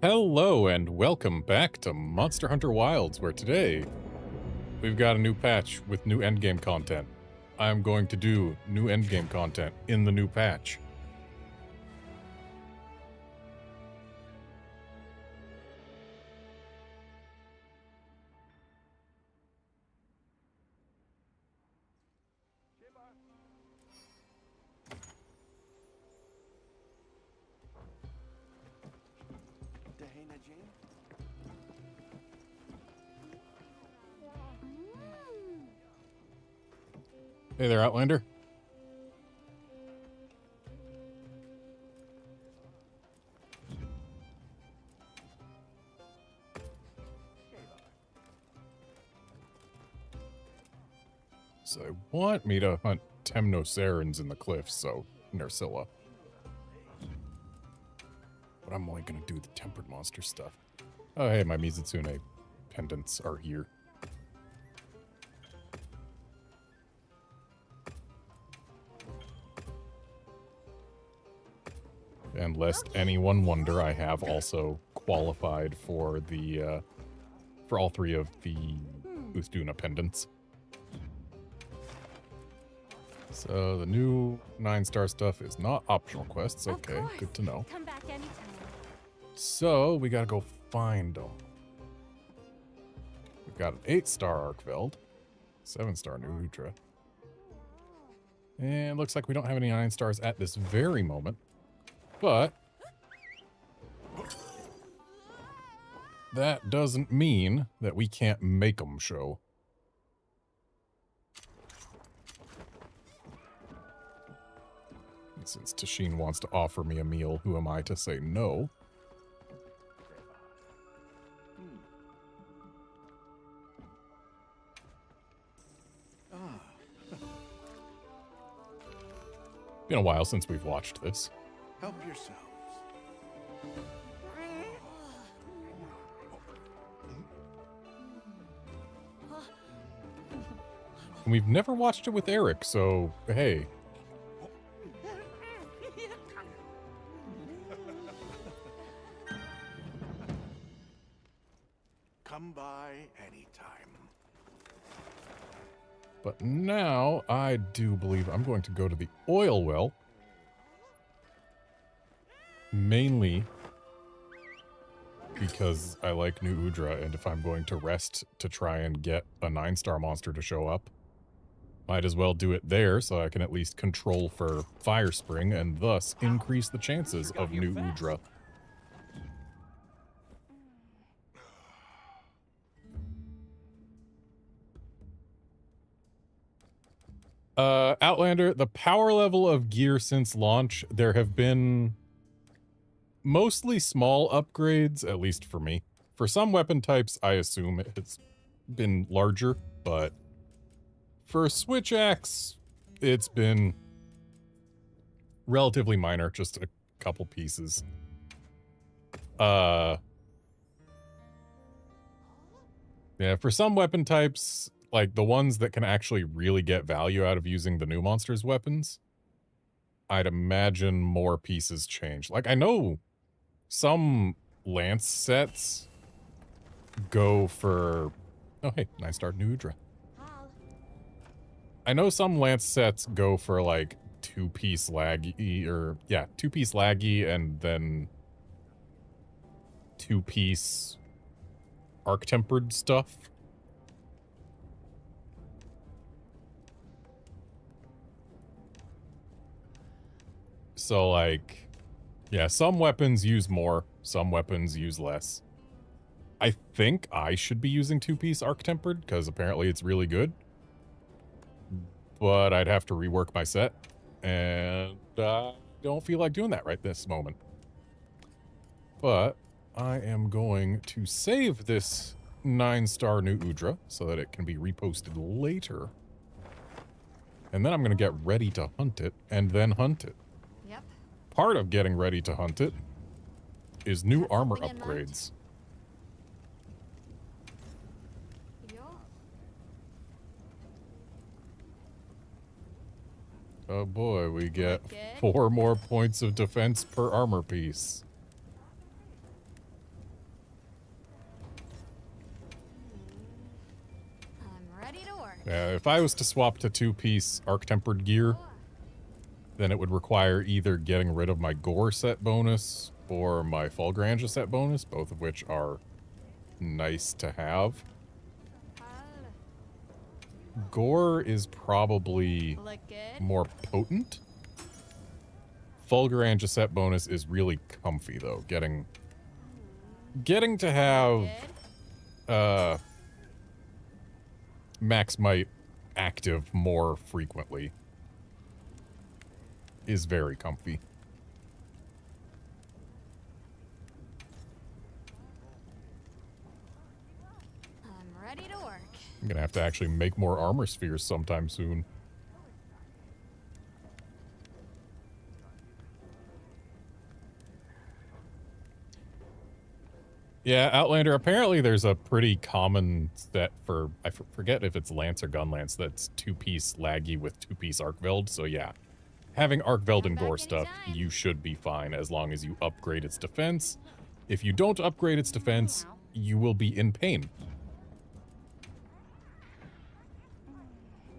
Hello and welcome back to Monster Hunter Wilds, where today we've got a new patch with new endgame content. I'm going to do new endgame content in the new patch. Hey there, Outlander. So they want me to hunt Temnocerans in the cliffs, so Nersilla. But I'm only gonna do the tempered monster stuff. Oh hey, my Mizutsune pendants are here. And lest anyone wonder, I have also qualified for the, for all three of the Uthduna pendants. So the new 9-star stuff is not optional quests. Okay, good to know. Come back anytime. So we gotta go find them. We've got an 8-star Arkveld, 7-star New Udra. And looks like we don't have any 9 stars at this very moment. But that doesn't mean that we can't make them show. And since Tashin wants to offer me a meal, who am I to say no? Been a while since we've watched this. Help yourselves. And we've never watched it with Eric, so hey. Come by anytime. But now I do believe I'm going to go to the oil well. Mainly because I like New Udra, and if I'm going to rest to try and get a 9-star monster to show up, might as well do it there so I can at least control for Fire Spring and thus increase the chances of New Udra. Outlander, the power level of gear since launch, there have been mostly small upgrades, at least for me. For some weapon types, I assume it's been larger, but for Switch Axe, it's been relatively minor, just a couple pieces. Yeah, for some weapon types, like the ones that can actually really get value out of using the new monster's weapons, I'd imagine more pieces change. Like, I know some lance sets go for... Oh, hey, 9-star New Udra. I know some lance sets go for, like, 2-piece laggy, or... Yeah, 2-piece laggy, and then 2-piece arc-tempered stuff. So, like... Yeah, some weapons use more, some weapons use less. I think I should be using 2-piece arc-tempered, because apparently it's really good. But I'd have to rework my set, and I don't feel like doing that right this moment. But I am going to save this 9-star New Udra so that it can be reposted later. And then I'm going to get ready to hunt it, and then hunt it. Part of getting ready to hunt it is new armor upgrades. Oh boy, we get 4 more points of defense per armor piece. If I was to swap to two-piece arc-tempered gear, then it would require either getting rid of my Gore set bonus or my Fulgranja set bonus, both of which are nice to have. Gore is probably more potent. Fulgranja set bonus is really comfy, though. Getting to have Max Might active more frequently is very comfy. I'm ready to work. I'm gonna have to actually make more armor spheres sometime soon. Yeah, Outlander, apparently there's a pretty common set for, I forget if it's Lance or Gunlance, that's two-piece laggy with two-piece Arcveld, so yeah. Having Arcveld and Gore stuff, you should be fine as long as you upgrade its defense. If you don't upgrade its defense, you will be in pain.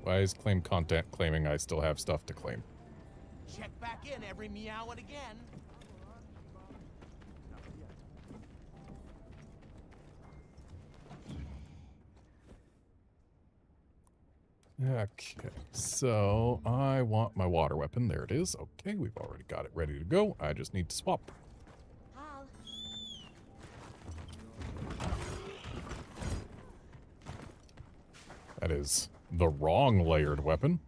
Why is claim content claiming I still have stuff to claim? Check back in every meow and again. Okay, so I want my water weapon. There it is. Okay, we've already got it ready to go. I just need to swap. That is the wrong layered weapon.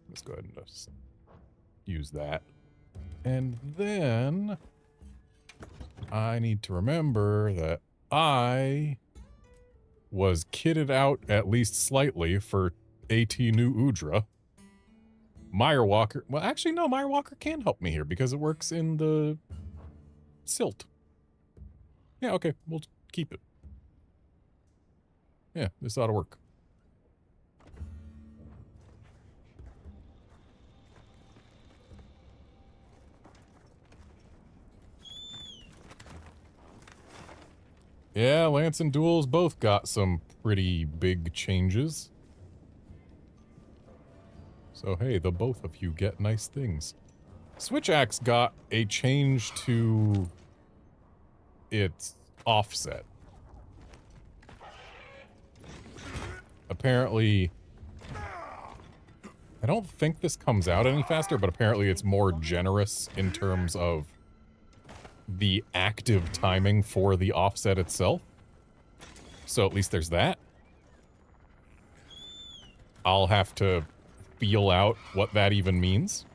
Let's go ahead and just use that. And then I need to remember that I was kitted out at least slightly for AT New Udra. Mirewalker, well actually no, Mirewalker can help me here because it works in the silt. Yeah, okay, we'll keep it. Yeah, this ought to work. Yeah, Lance and Duels both got some pretty big changes. So hey, the both of you get nice things. Switch Axe got a change to its offset. Apparently, I don't think this comes out any faster, but apparently it's more generous in terms of the active timing for the offset itself. So at least there's that. I'll have to feel out what that even means.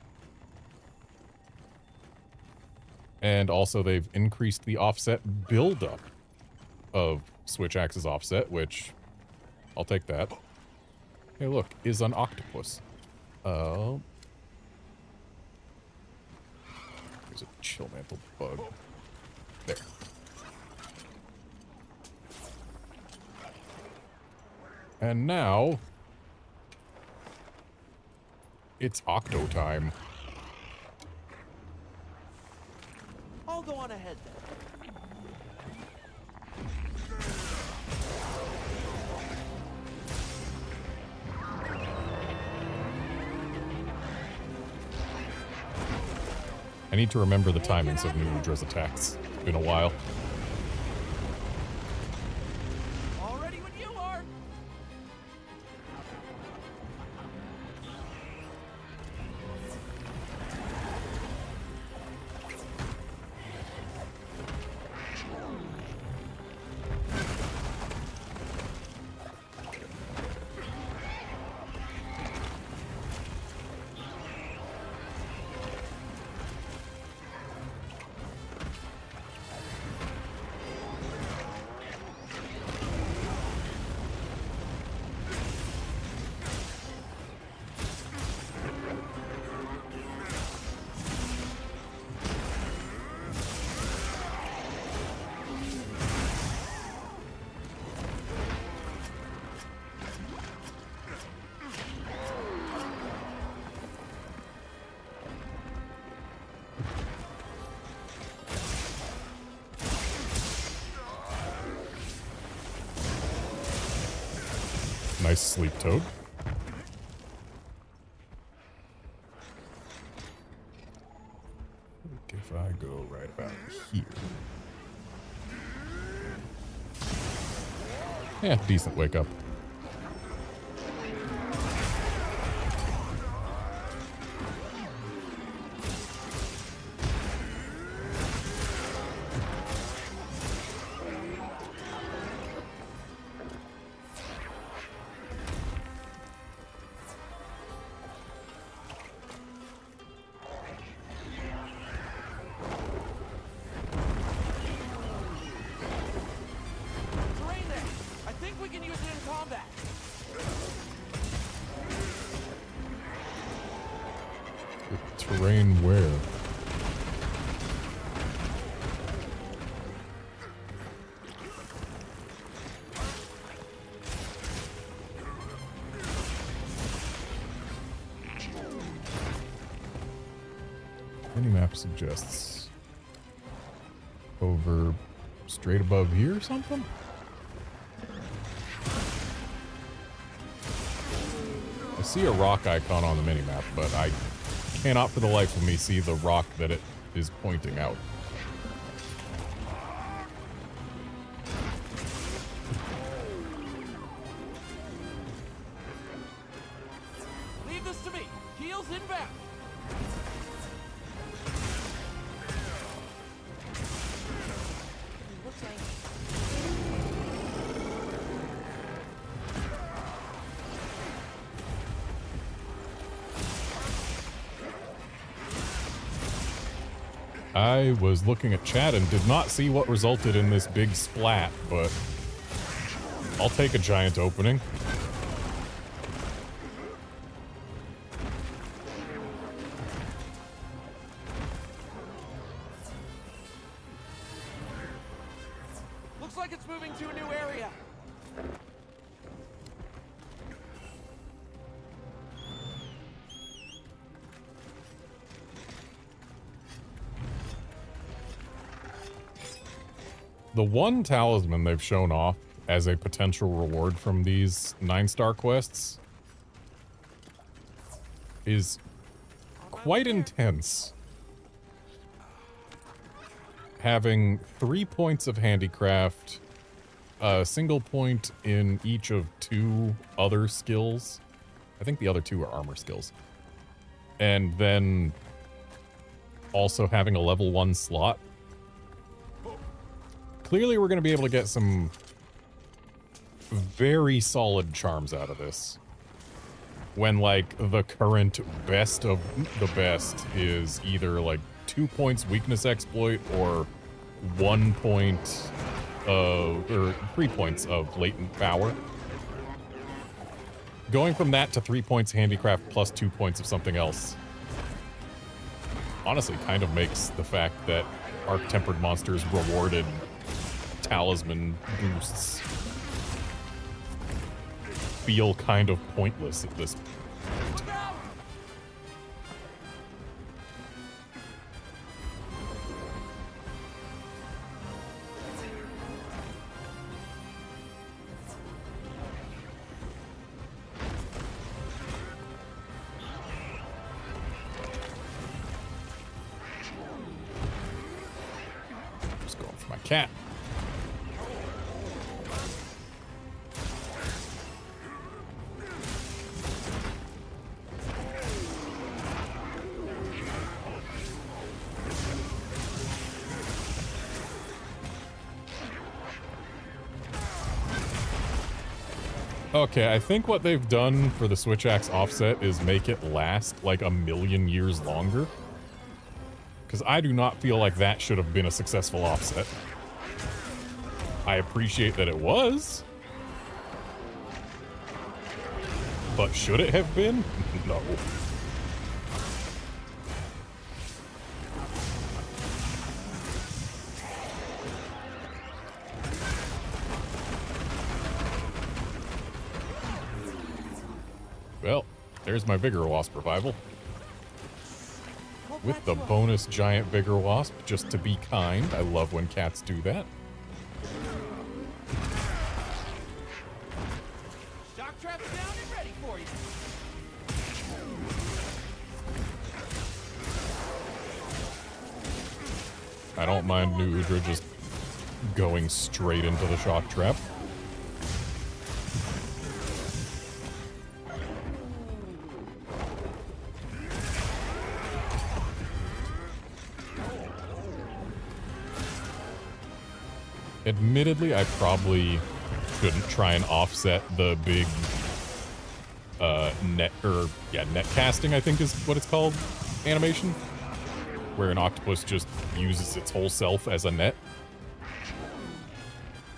And also they've increased the offset buildup of Switch Axe's offset, which I'll take that. Hey look, is an octopus. Oh. There's a chill mantle bug. There. And now it's Octo time. I'll go on ahead then. I need to remember the timings of New Udra's attacks. It's been a while. All ready when you are. Nice sleep toad. If I go right about here. Yeah, decent wake up. Terrain there. I think we can use it in combat. Terrain where? Minimap suggests over straight above here or something? I see a rock icon on the minimap, but I cannot for the life of me see the rock that it is pointing out. Leave this to me. Heels inbound. Looks like I was looking at chat and did not see what resulted in this big splat, but I'll take a giant opening. looks like it's moving to a new area. The one talisman they've shown off as a potential reward from these 9-star quests is quite intense. Having 3 points of handicraft, a single point in each of 2 other skills. I think the other 2 are armor skills. And then also having a level 1 slot. Clearly we're going to be able to get some very solid charms out of this. When, like, the current best of the best is either, like, 2 points weakness exploit or 1 point or 3 points of latent power. Going from that to 3 points handicraft plus 2 points of something else honestly kind of makes the fact that Arc-Tempered monsters rewarded talisman boosts feel kind of pointless at this point. Look out! Just going for my cat. Okay, I think what they've done for the Switch Axe offset is make it last like 1,000,000 years longer. Because I do not feel like that should have been a successful offset. I appreciate that it was. But should it have been? No. Well, there's my Vigor Wasp revival. With the bonus giant Vigor Wasp, just to be kind. I love when cats do that. Shock trap's down and ready for you. I don't mind New Udra just going straight into the shock trap. Admittedly, I probably shouldn't try and offset the big net casting, I think is what it's called, animation, where an octopus just uses its whole self as a net.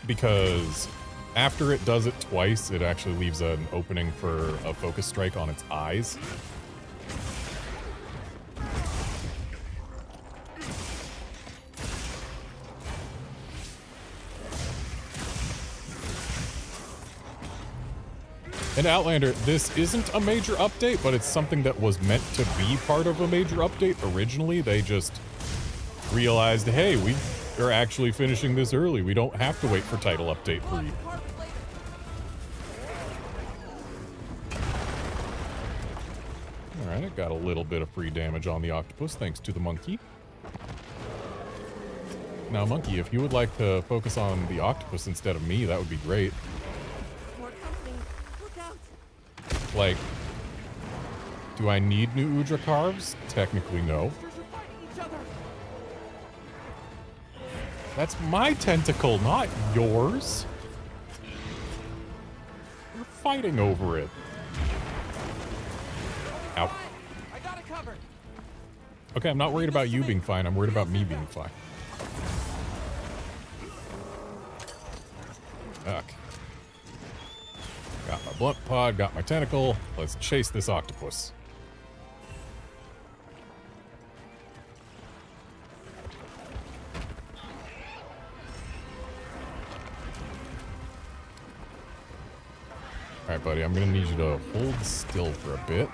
Because after it does it twice, it actually leaves an opening for a focus strike on its eyes. And Outlander, this isn't a major update, but it's something that was meant to be part of a major update originally. They just realized, hey, we are actually finishing this early. We don't have to wait for title update 3. Alright, I got a little bit of free damage on the octopus thanks to the monkey. Now, monkey, if you would like to focus on the octopus instead of me, that would be great. Like, do I need new Udra carves? Technically, no. That's my tentacle, not yours. We're fighting over it. Ow. I got it covered. Okay, I'm not worried about you being fine. I'm worried about me being fine. Okay. Got my blunt pod, got my tentacle. Let's chase this octopus. Alright, buddy, I'm gonna need you to hold still for a bit.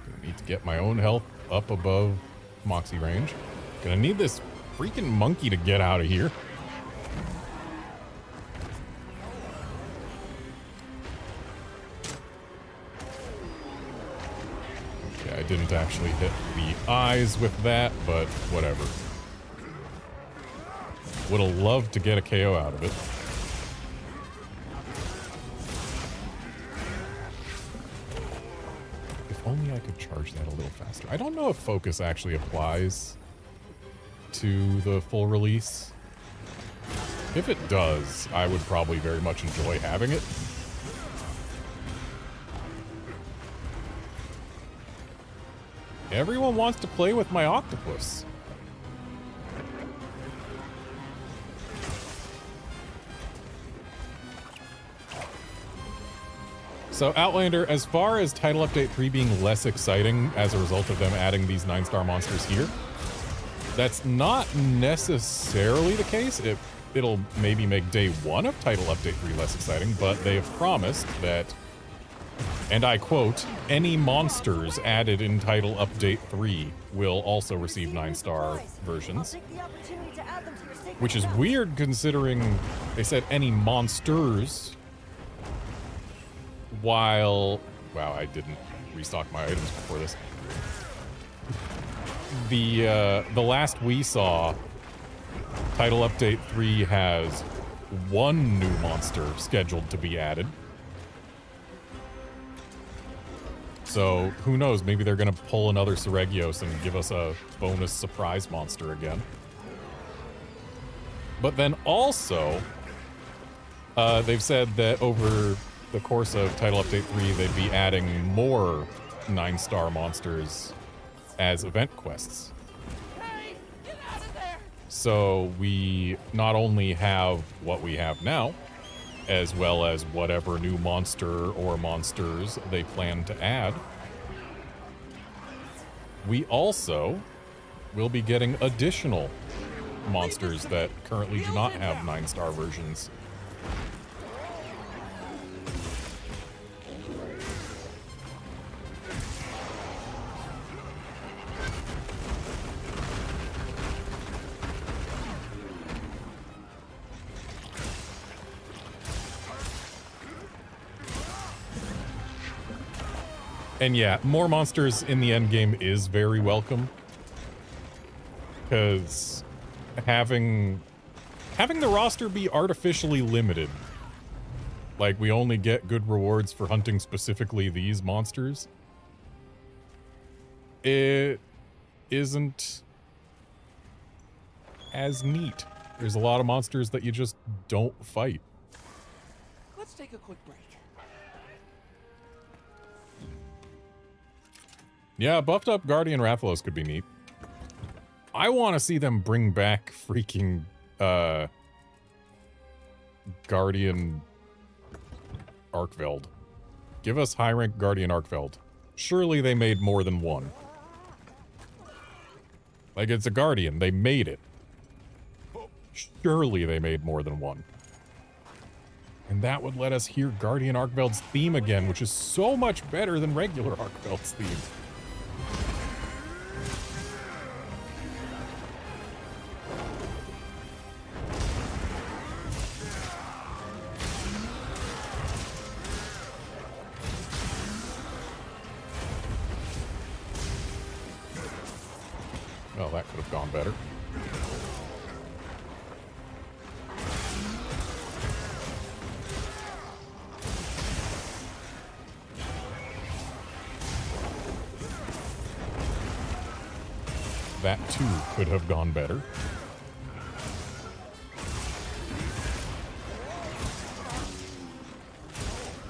Gonna need to get my own health up above Moxie range. Gonna need this freaking monkey to get out of here. Okay, I didn't actually hit the eyes with that, but whatever. Would have loved to get a KO out of it. If only I could charge that a little faster. I don't know if focus actually applies to the full release. If it does, I would probably very much enjoy having it. Everyone wants to play with my octopus. So Outlander, as far as Title Update 3 being less exciting as a result of them adding these 9-star monsters here, that's not necessarily the case. It'll maybe make day 1 of Title Update 3 less exciting, but they have promised that, and I quote, any monsters added in Title Update 3 will also receive 9-star versions. Which is weird considering they said any monsters, while... Wow, I didn't restock my items before this. The last we saw, Title Update 3 has 1 new monster scheduled to be added. So, who knows, maybe they're gonna pull another Seregios and give us a bonus surprise monster again. But then also, they've said that over the course of Title Update 3, they'd be adding more 9-star monsters as event quests. Hey, get out of there! So we not only have what we have now, as well as whatever new monster or monsters they plan to add, we also will be getting additional monsters that currently do not have 9-star versions. And yeah, more monsters in the end game is very welcome. Because having the roster be artificially limited, like we only get good rewards for hunting specifically these monsters, it isn't as neat. There's a lot of monsters that you just don't fight. Let's take a quick break. Yeah, buffed up Guardian Rathalos could be neat. I want to see them bring back freaking Guardian Arkveld. Give us high rank Guardian Arkveld. Surely they made more than one. Like, it's a Guardian. They made it. Surely they made more than one. And that would let us hear Guardian Arkveld's theme again, which is so much better than regular Arkveld's theme. Well, that could have gone better. That too could have gone better.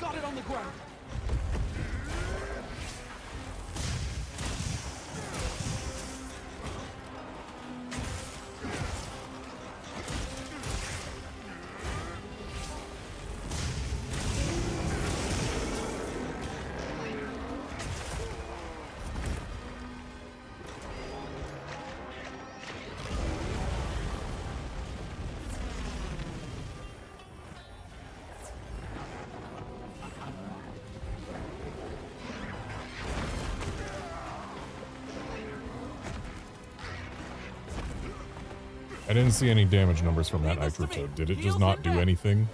Got it on the ground. I didn't see any damage numbers from that Nitro Toad. Did it just not do anything?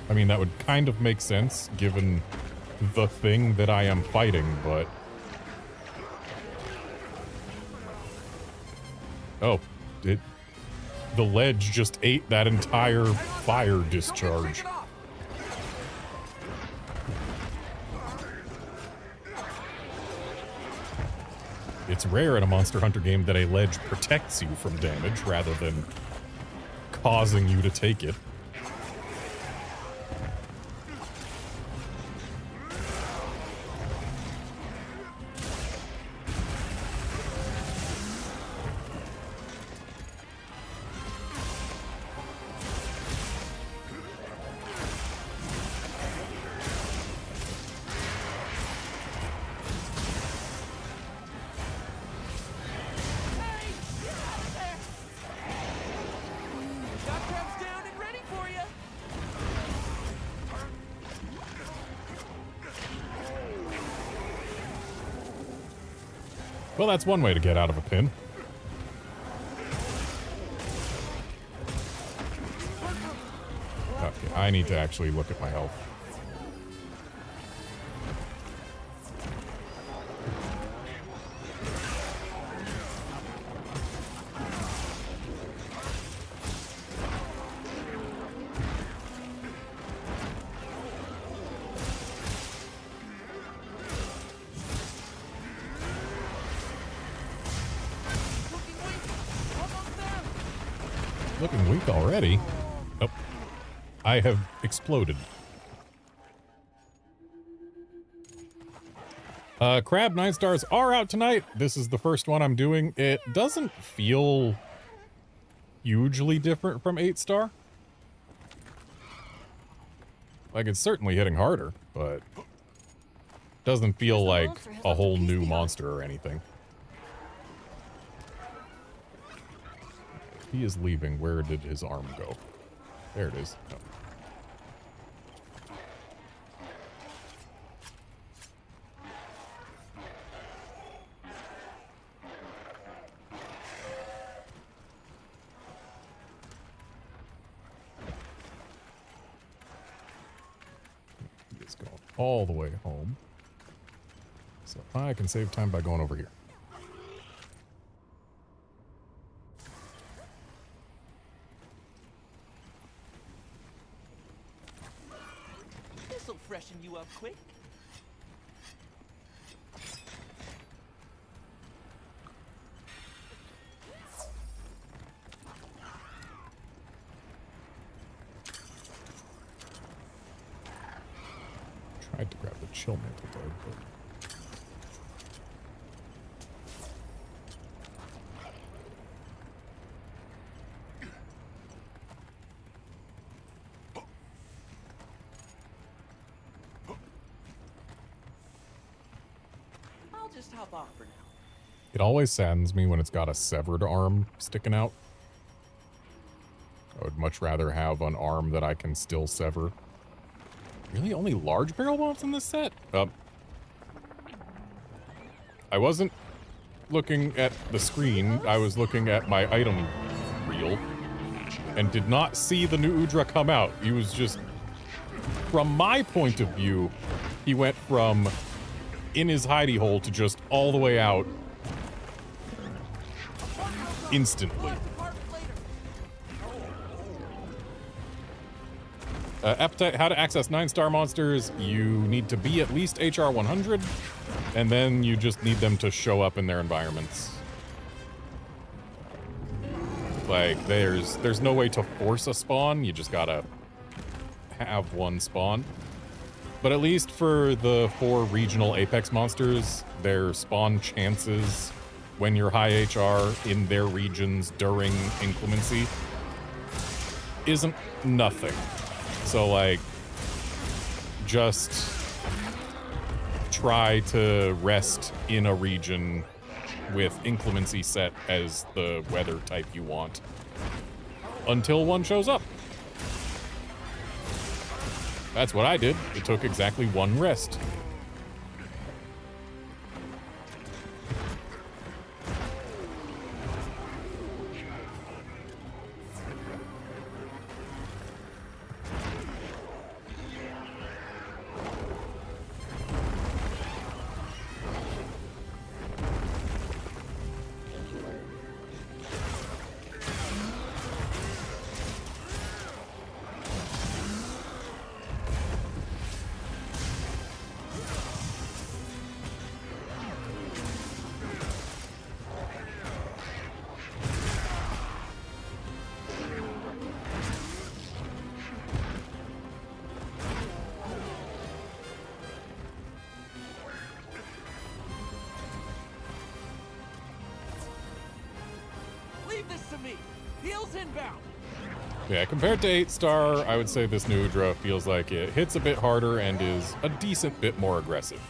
I mean, that would kind of make sense, given the thing that I am fighting, but... Oh, the ledge just ate that entire fire discharge. It's rare in a Monster Hunter game that a ledge protects you from damage rather than causing you to take it. Well, that's one way to get out of a pin. Okay, I need to actually look at my health. Looking weak already. Oh, I have exploded. Crab 9 stars are out tonight. This is the first one I'm doing. It doesn't feel hugely different from 8 star. Like, it's certainly hitting harder, but doesn't feel like a whole new monster or anything. He is leaving. Where did his arm go? There it is. Oh. He is going all the way home. So I can save time by going over here. This'll freshen you up quick. Tried to grab the chill mantle there, but... I'll just hop off for now. It always saddens me when it's got a severed arm sticking out. I would much rather have an arm that I can still sever. Really? Only large barrel bombs in this set? I wasn't looking at the screen. I was looking at my item reel and did not see the new Udra come out. He was just... From my point of view, he went from in his hidey hole to just all the way out instantly. Appetite, how to access 9-star monsters. You need to be at least HR 100, and then you just need them to show up in their environments. Like, there's no way to force a spawn, you just gotta have one spawn. But at least for the 4 regional Apex monsters, their spawn chances when you're high HR in their regions during inclemency isn't nothing. So, like, just try to rest in a region with inclemency set as the weather type you want until one shows up. That's what I did. It took exactly 1 rest. Yeah, compared to 8-star, I would say this new Udra feels like it hits a bit harder and is a decent bit more aggressive.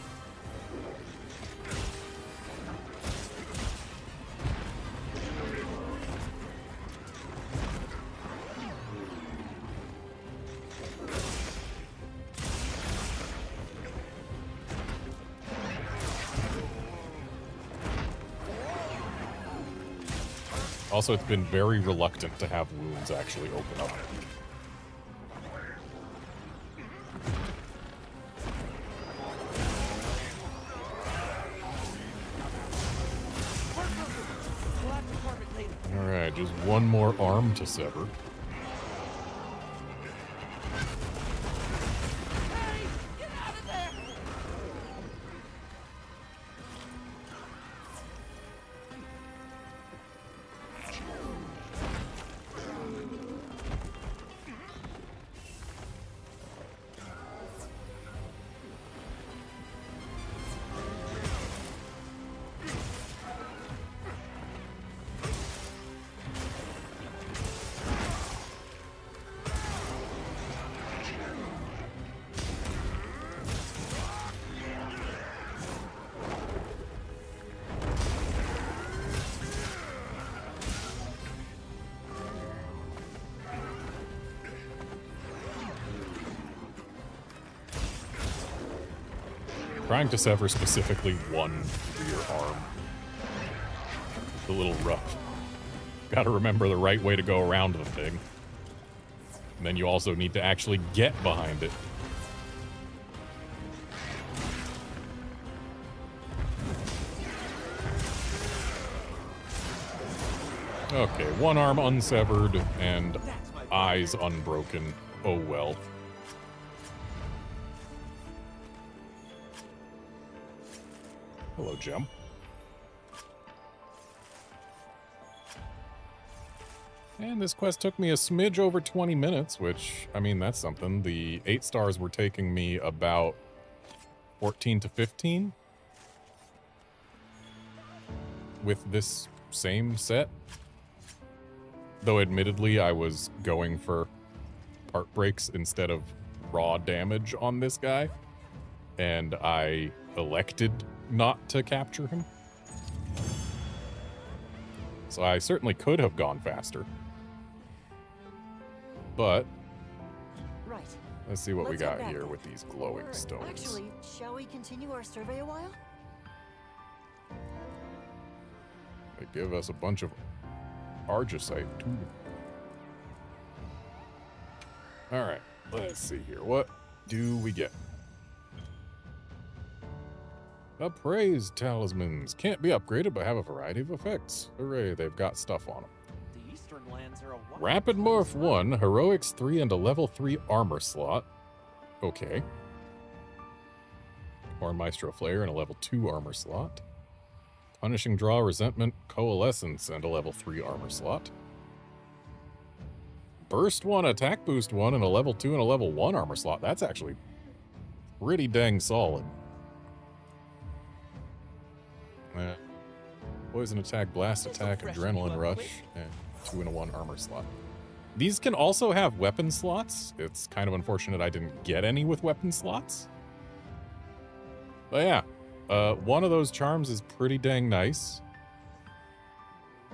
Also, it's been very reluctant to have wounds actually open up. Alright, just one more arm to sever. Trying to sever specifically one rear arm. It's a little rough. Gotta remember the right way to go around the thing. And then you also need to actually get behind it. Okay, one arm unsevered and eyes unbroken. Oh well. Hello, Gem. And this quest took me a smidge over 20 minutes, which, I mean, that's something. The 8 stars were taking me about 14 to 15 with this same set. Though admittedly, I was going for part breaks instead of raw damage on this guy, and I elected not to capture him. So I certainly could have gone faster. But Right. let's see what we Let's head got back here then. with these glowing Or, stones. Actually, shall we continue our survey a while? They give us a bunch of argisite too. Alright, let's see here. What do we get? Appraised talismans. Can't be upgraded but have a variety of effects. Hooray, they've got stuff on them. The Eastern lands are a wild Rapid Morph 1, Heroics 3, and a level 3 armor slot. Okay. Horn Maestro Flare and a level 2 armor slot. Punishing Draw, Resentment, Coalescence, and a level 3 armor slot. Burst 1, Attack Boost 1, and a level 2 and a level 1 armor slot. That's actually pretty dang solid. Poison Attack, Blast Attack, Adrenaline Rush, and 2 and a 1 armor slot. These can also have weapon slots. It's kind of unfortunate I didn't get any with weapon slots. But yeah, one of those charms is pretty dang nice.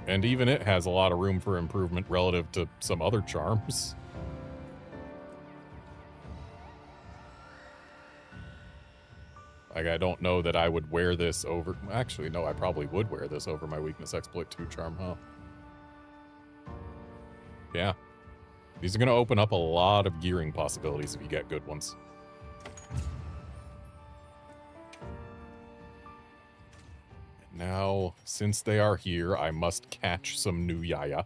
And even it has a lot of room for improvement relative to some other charms. Like, I don't know that I would wear this over... Actually, no, I probably would wear this over my Weakness Exploit 2 charm, huh? Yeah. These are going to open up a lot of gearing possibilities if you get good ones. Now, since they are here, I must catch some new Yaya.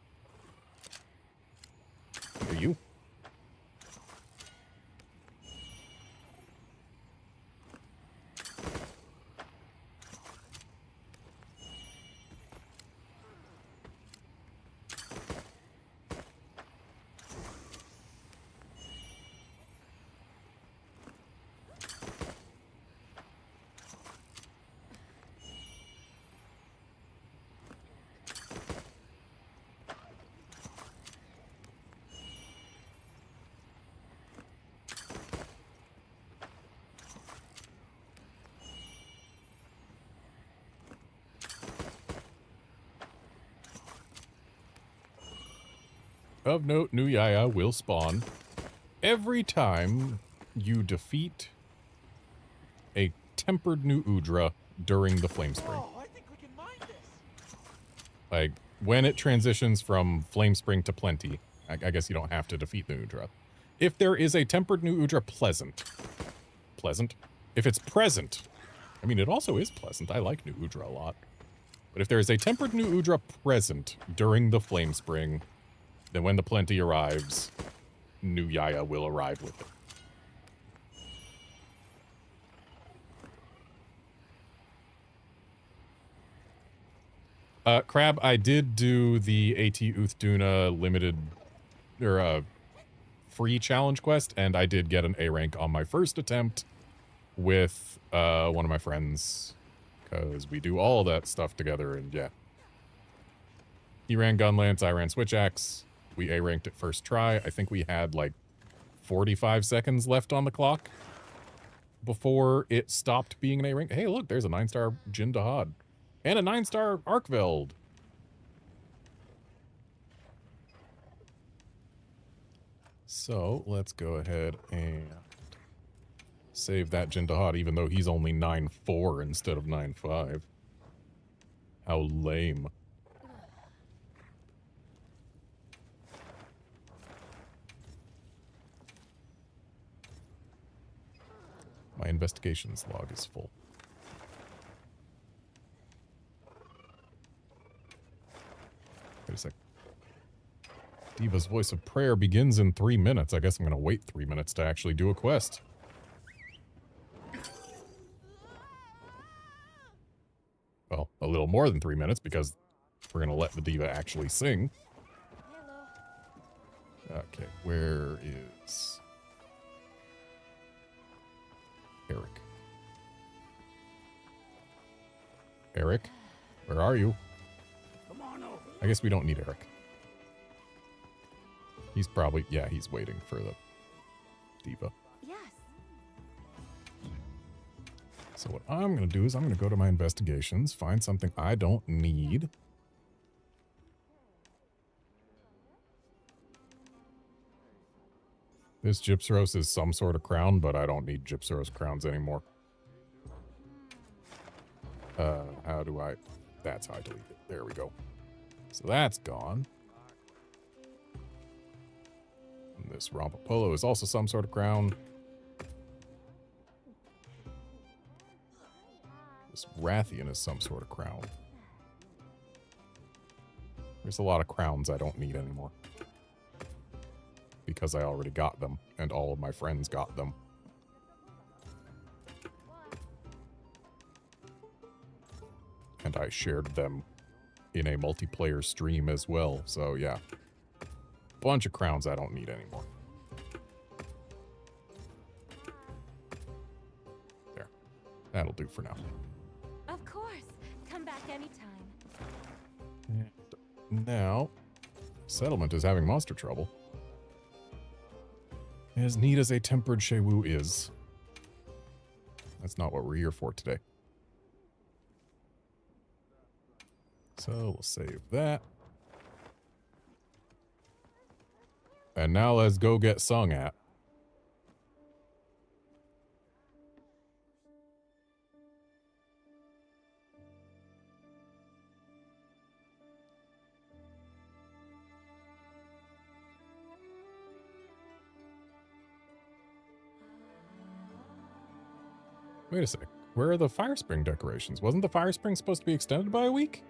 Are you? Of note, new Yaya will spawn every time you defeat a tempered new Udra during the Flame Spring. Oh, I think we can mine this. Like, when it transitions from Flame Spring to Plenty, I guess you don't have to defeat the Udra. If there is a tempered new Udra pleasant? If it's present, I mean, it also is pleasant. I like new Udra a lot. But if there is a tempered new Udra present during the Flame Spring, then when the Plenty arrives, new Yaya will arrive with it. Crab, I did do the AT Uthduna limited, or free challenge quest, and I did get an A rank on my first attempt with one of my friends, because we do all that stuff together, and yeah. He ran Gunlance, I ran Switch Axe. We A-ranked it first try. I think we had like 45 seconds left on the clock before it stopped being an A-rank. Hey, look, there's a 9-star Jin Dahad and a 9-star Arkveld. So let's go ahead and save that Jin Dahad, even though he's only 9.4 instead of 9.5. How lame. My investigations log is full. Wait a sec. Diva's Voice of Prayer begins in 3 minutes. I guess I'm going to wait 3 minutes to actually do a quest. Well, a little more than 3 minutes because we're going to let the diva actually sing. Okay, where is Eric? Eric, where are you? Come on over. I guess we don't need Eric. He's probably, yeah, he's waiting for the diva. Yes. So what I'm going to do is I'm going to go to my investigations, find something I don't need. This Gypseros is some sort of crown, but I don't need Gypseros crowns anymore. How do I... That's how I delete it. There we go. So that's gone. And this Rompapolo is also some sort of crown. This Rathian is some sort of crown. There's a lot of crowns I don't need anymore. Because I already got them, and all of my friends got them. And I shared them in a multiplayer stream as well, so yeah. Bunch of crowns I don't need anymore. There. That'll do for now. Of course. Come back anytime. And now, settlement is having monster trouble. As neat as a tempered Shewu is, that's not what we're here for today. So we'll save that. And now let's go get sung at. Wait a sec. Where are the Fire Spring decorations? Wasn't the Fire Spring supposed to be extended by a week?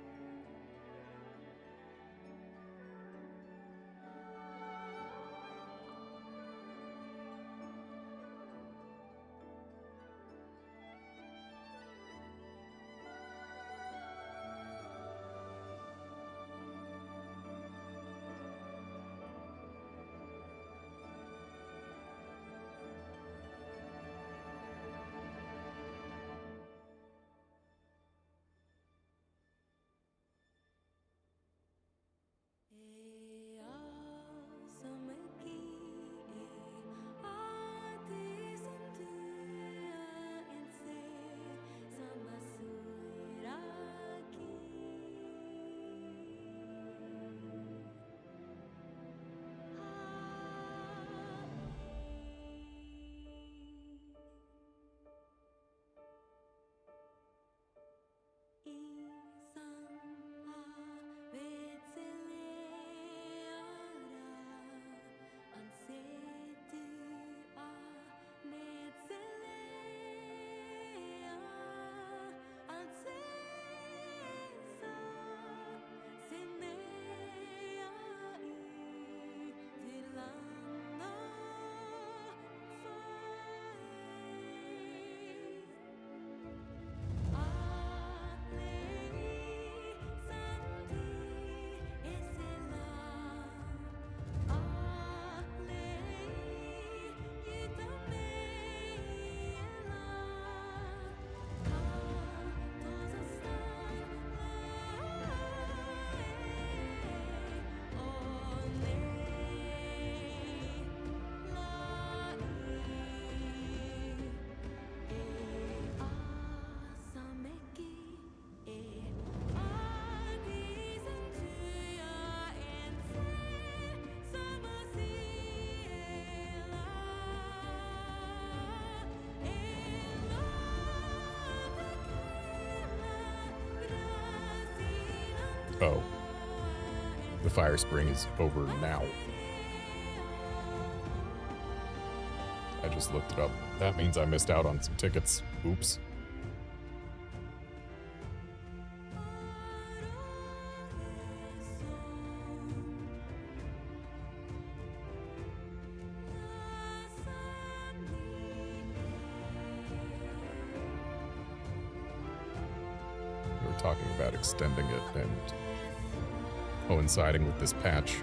Oh. The Fire Spring is over now. I just looked it up. That means I missed out on some tickets. Oops. talking about extending it and coinciding with this patch.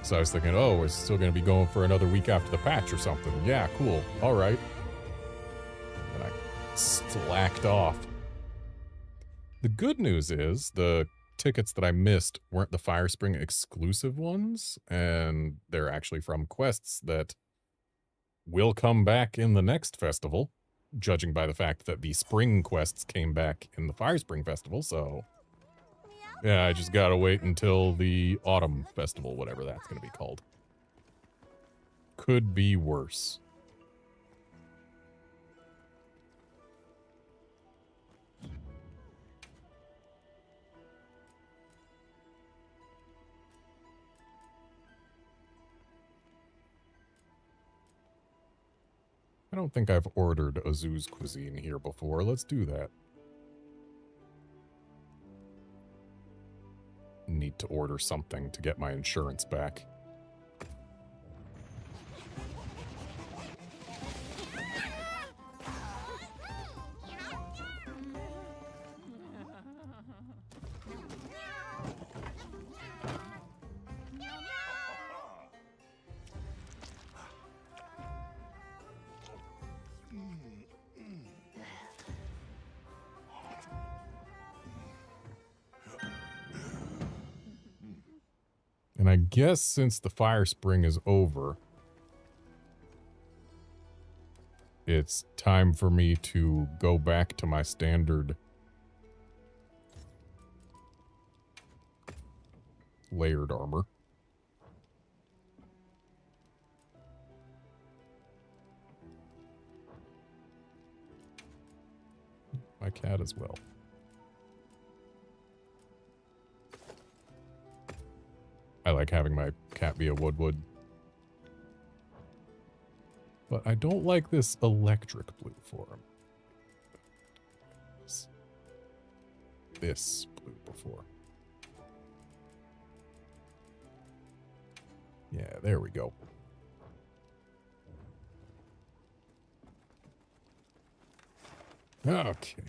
So I was thinking, oh, we're still going to be going for another week after the patch or something. Yeah, cool. All right. And I slacked off. The good news is the tickets that I missed weren't the Firespring exclusive ones, and they're actually from quests that will come back in the next festival, judging by the fact that the spring quests came back in the Firespring festival, so yeah, I just gotta wait until the autumn festival, whatever that's gonna be called. Could be worse. I don't think I've ordered Azu's cuisine here before. Let's do that. Need to order something to get my insurance back. And I guess since the Firespring is over, it's time for me to go back to my standard layered armor. My cat as well. I like having my cat be a woodwood. But I don't like this electric blue for him. This blue before. Yeah, there we go. Okay.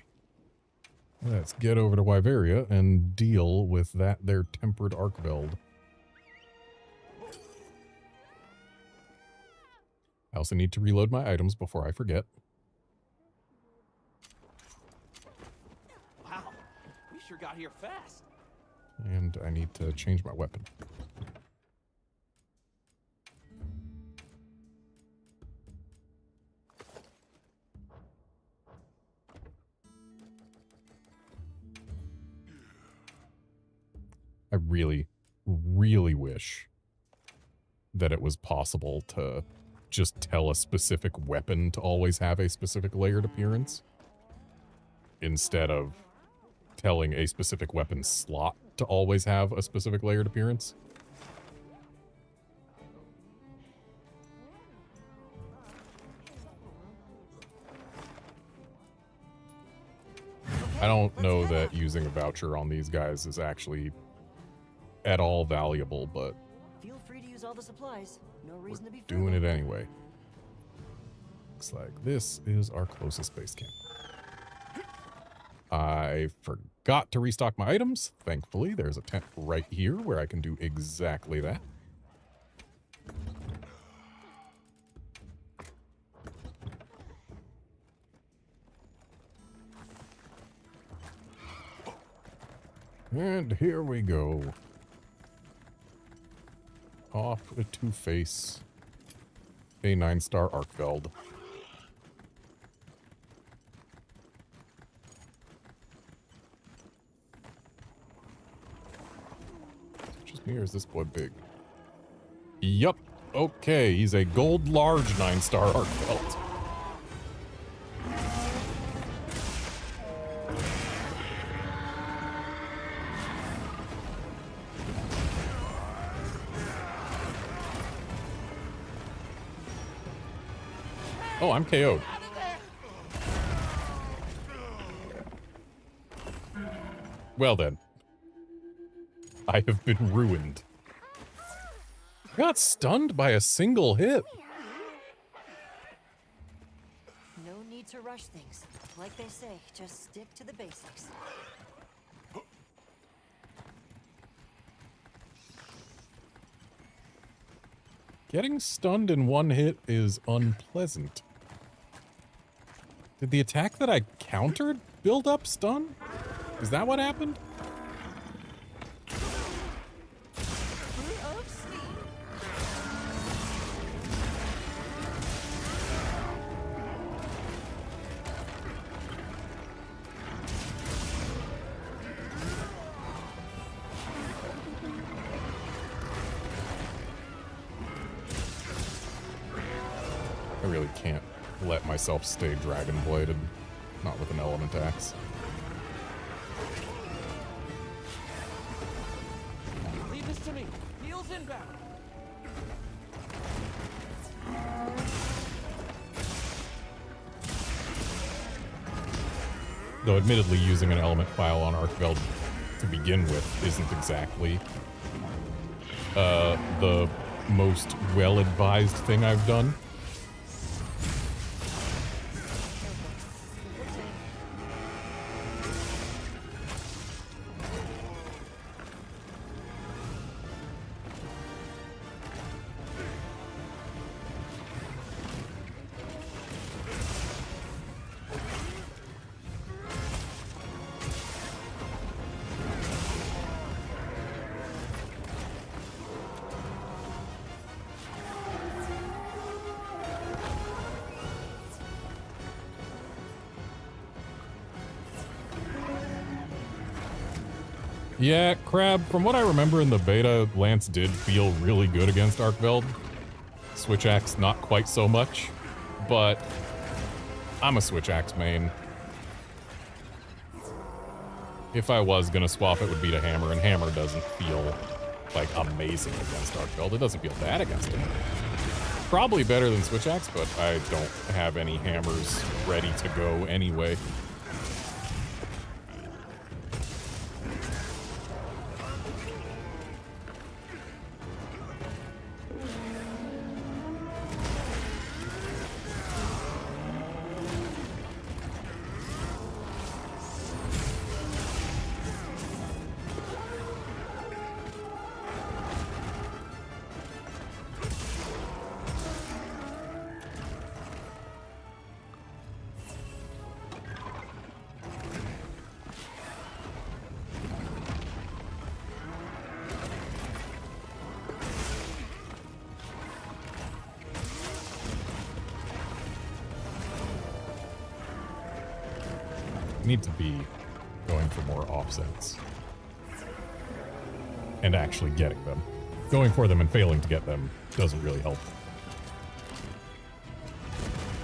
Let's get over to Wyveria and deal with that there tempered Arkveld. I also need to reload my items before I forget. Wow, we sure got here fast. And I need to change my weapon. I really, really wish that it was possible to just tell a specific weapon to always have a specific layered appearance, instead of telling a specific weapon slot to always have a specific layered appearance. I don't know that using a voucher on these guys is actually at all valuable, but Feel free to use all the supplies. No reason to be doing it anyway. Looks like this is our closest base camp. I forgot to restock my items. Thankfully, there's a tent right here where I can do exactly that. And here we go. Off to face a 9-star Arkveld. Is it just me or is this boy big? Yup. Okay, he's a gold large 9-star Arkveld. Oh, I'm KO'd. Well then. I have been ruined. I got stunned by a single hit. No need to rush things. Like they say, just stick to the basics. Getting stunned in one hit is unpleasant. Did the attack that I countered build up stun? Is that what happened? I really can't let myself stay dragon bladed, not with an element axe. Leave this to me. Heels inbound. Though admittedly using an element file on RedmondStreams to begin with isn't exactly the most well-advised thing I've done. Yeah, Crab, from what I remember in the beta, Lance did feel really good against Archveld. Switch Axe, not quite so much, but I'm a Switch Axe main. If I was gonna swap, it would be to Hammer, and Hammer doesn't feel, like, amazing against Archveld. It doesn't feel bad against him. Probably better than Switch Axe, but I don't have any Hammers ready to go anyway. Need to be going for more offsets and actually getting them. Going for them and failing to get them doesn't really help.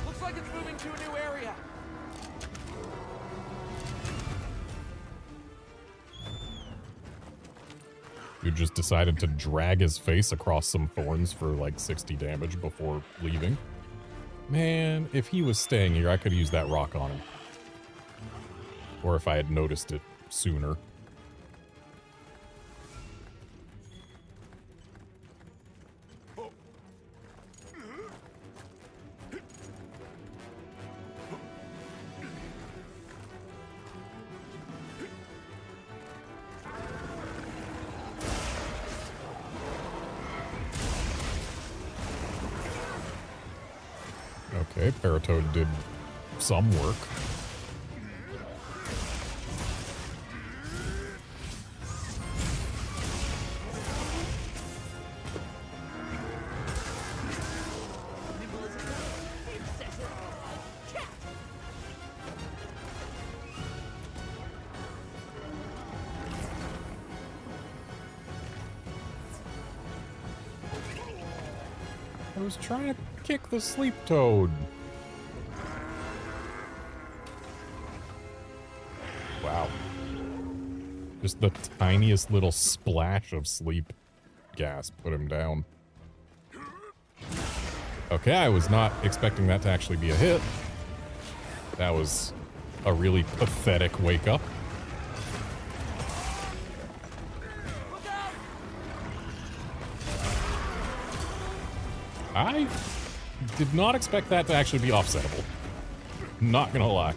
Looks like it's moving to a new area. You just decided to drag his face across some thorns for like 60 damage before leaving. Man, if he was staying here, I could use that rock on him. Or if I had noticed it sooner. Okay, Paratoad did some work. I was trying to kick the sleep toad. Wow. Just the tiniest little splash of sleep gas put him down. Okay, I was not expecting that to actually be a hit. That was a really pathetic wake up. I did not expect that to actually be offsettable. Not gonna lie.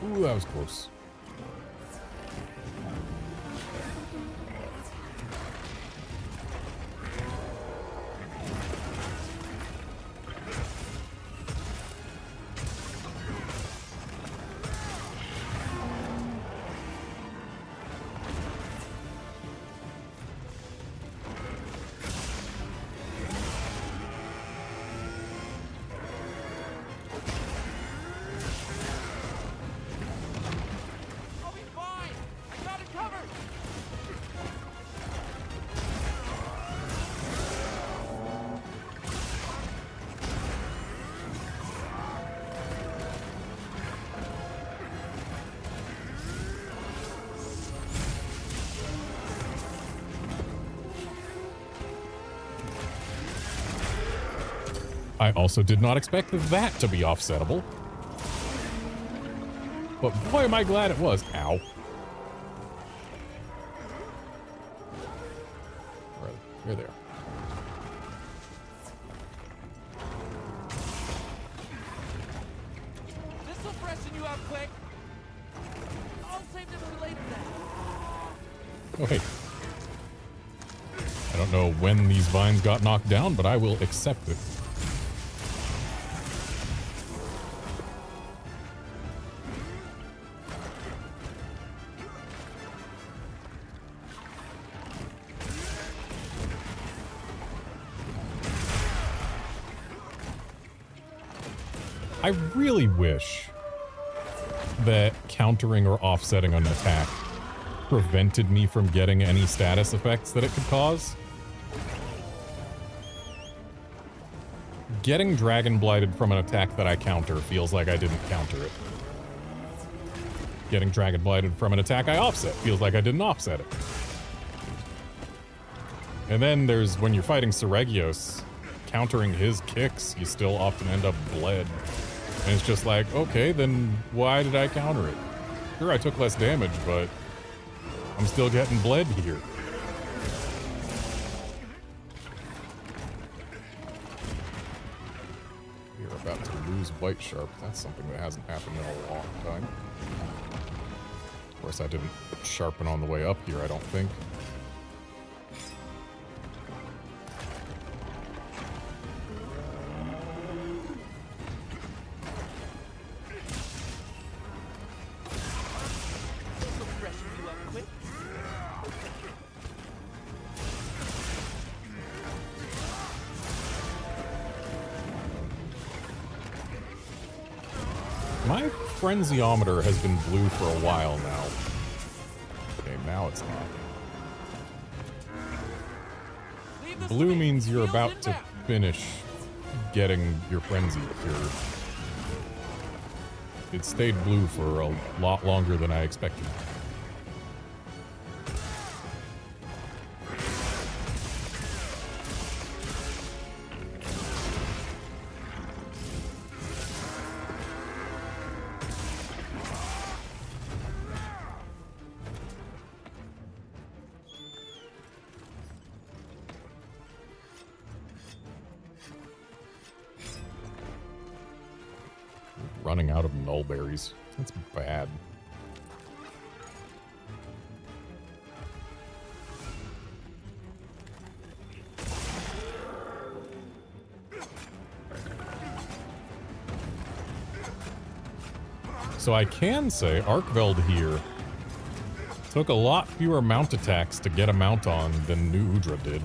Ooh, that was close. I'll be fine. I got it covered. I also did not expect that to be offsettable. But boy, am I glad it was. Ow. Right, you're there. This'll freshen you up quick. I'll save this for later then. Oh, hey. I don't know when these vines got knocked down, but I will accept it. I really wish that countering or offsetting an attack prevented me from getting any status effects that it could cause. Getting Dragon Blighted from an attack that I counter feels like I didn't counter it. Getting Dragon Blighted from an attack I offset feels like I didn't offset it. And then there's when you're fighting Seregios, countering his kicks, you still often end up bled. And it's just like, okay, then why did I counter it? Sure, I took less damage, but I'm still getting bled here. We are about to lose White Sharp. That's something that hasn't happened in a long time. Of course, I didn't sharpen on the way up here, I don't think. This'll freshen you up quick. My Frenziometer has been blue for a while now. Okay, now it's not. Leave this Blue to me. means you're Shields about to inbound. finish getting your frenzy cured. It stayed blue for a lot longer than I expected. Running out of nullberries. That's bad. So I can say Arkveld here took a lot fewer mount attacks to get a mount on than New Udra did.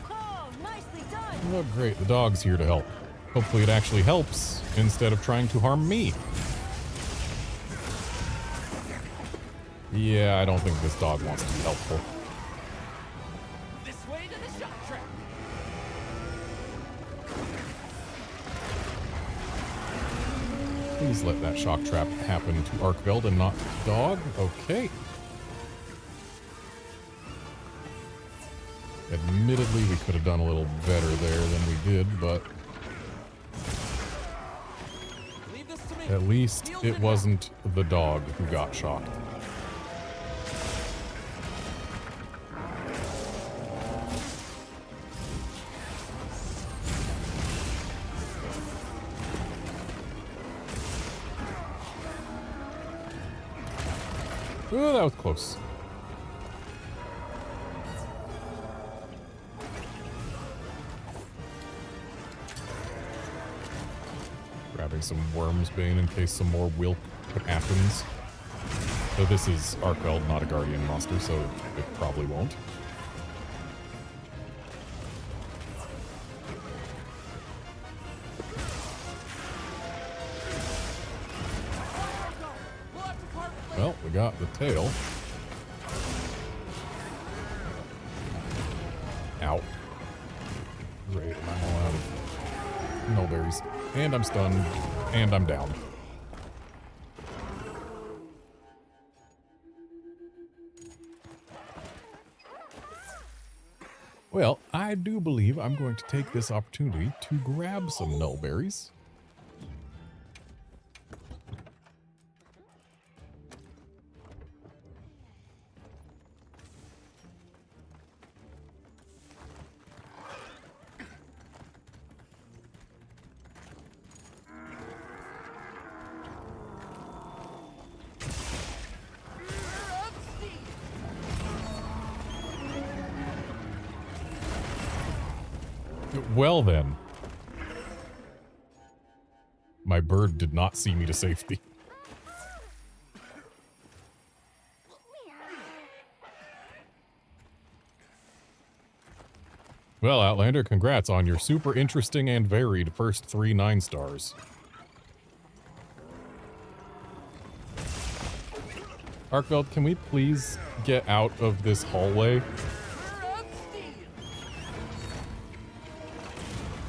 Oh, nicely done. Oh, great. The dog's here to help. Hopefully it actually helps instead of trying to harm me. Yeah, I don't think this dog wants to be helpful. This way to the shock trap. Please let that shock trap happen to Arkveld and not the dog. Okay. Admittedly, we could have done a little better there than we did, but Leave this to me. me. At least it wasn't the dog who got shocked. Oh, that was close. Grabbing some worms bane in case some more wilk happens. So this is Arkveld, not a guardian monster, so it probably won't. Well, we got the tail. Ow. Great, and I'm all out of no berries. And I'm stunned. And I'm down. Well, I do believe I'm going to take this opportunity to grab some nullberries. Well then. My bird did not see me to safety. Well, Outlander, congrats on your super interesting and varied first 3 9 stars. Arkveld, can we please get out of this hallway?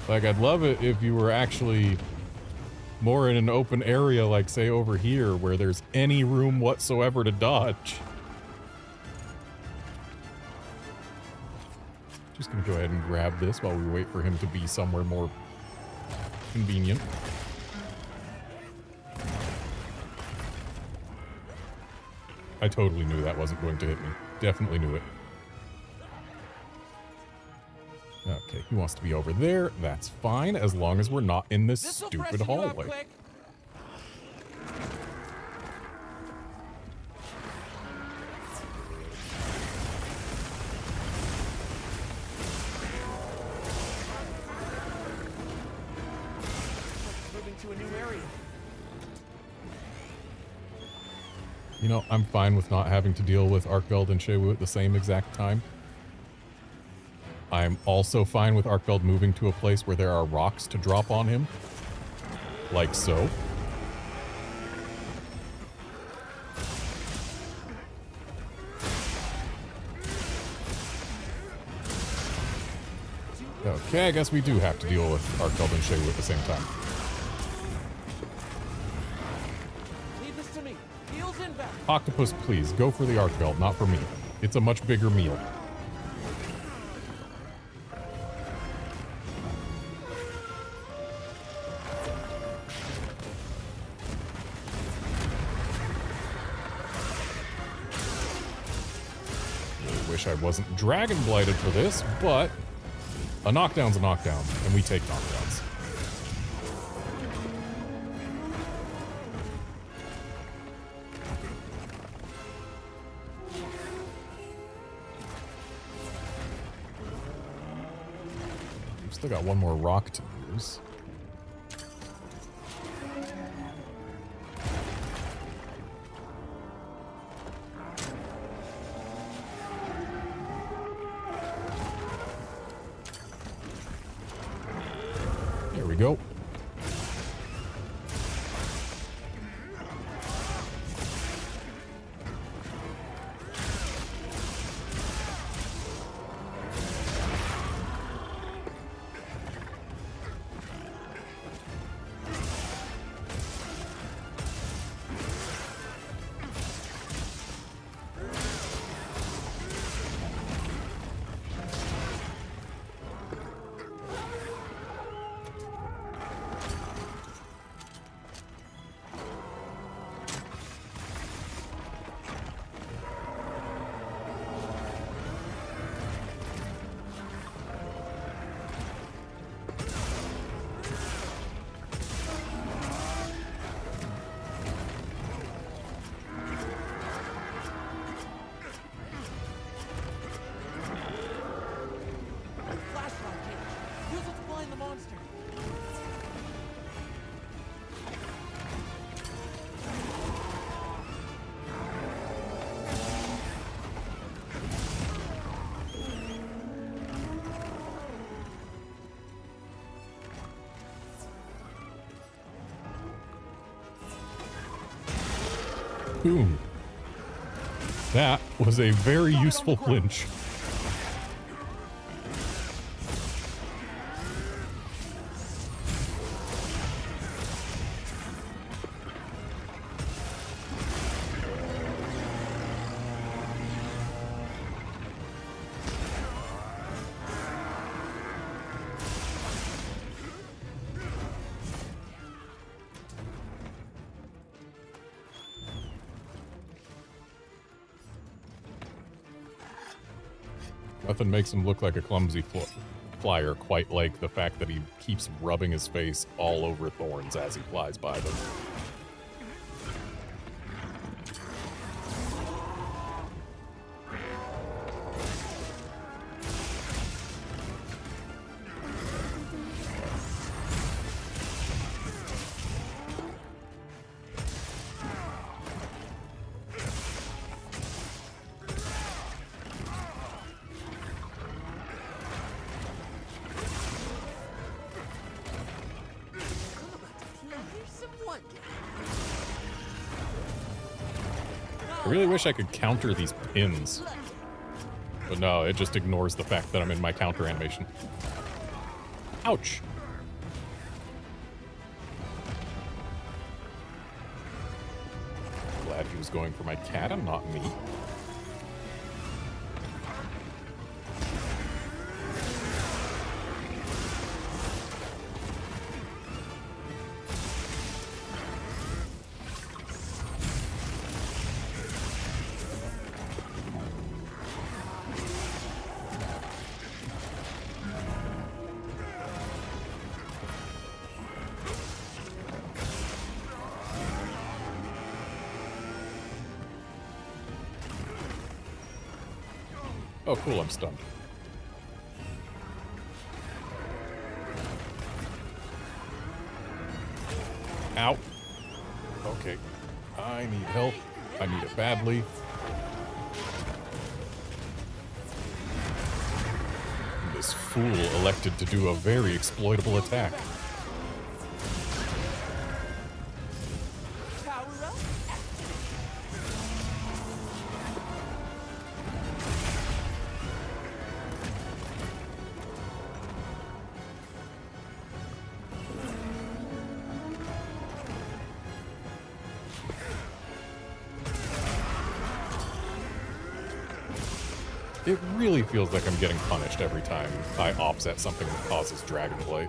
Like, I'd love it if you were actually more in an open area, like, say, over here, where there's any room whatsoever to dodge. Just gonna go ahead and grab this while we wait for him to be somewhere more convenient. I totally knew that wasn't going to hit me. Definitely knew it. Okay, he wants to be over there. That's fine, as long as we're not in this stupid hallway. Moving to a new area. You know, I'm fine with not having to deal with Arkveld and Shewu at the same exact time. I'm also fine with Arkveld moving to a place where there are rocks to drop on him. Like so. Okay, I guess we do have to deal with Arkveld and Shewu at the same time. Leave this to me. Heels inbound. Octopus, please, go for the Arkveld, not for me. It's a much bigger meal. I wasn't dragon blighted for this, but a knockdown's a knockdown, and we take knockdowns. We've still got one more rock to use. Go. Boom. That was a very useful flinch. Nothing makes him look like a clumsy flyer quite like the fact that he keeps rubbing his face all over thorns as he flies by them. I really wish I could counter these pins. But no, it just ignores the fact that I'm in my counter animation. Ouch! Glad he was going for my cat and not me. Oh, cool, I'm stunned. Ow. Okay. I need help. I need it badly. This fool elected to do a very exploitable attack. It really feels like I'm getting punished every time I offset something that causes Dragonblight.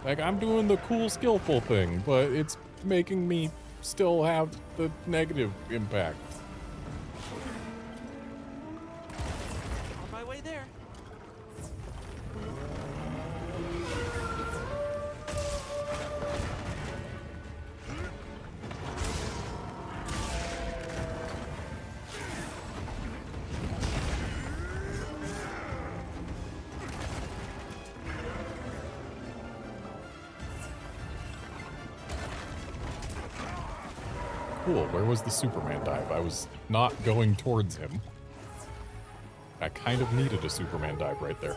Like, I'm doing the cool, skillful thing, but it's making me still have the negative impact. On my way there. Cool, where was the Superman dive? I was not going towards him. I kind of needed a Superman dive right there.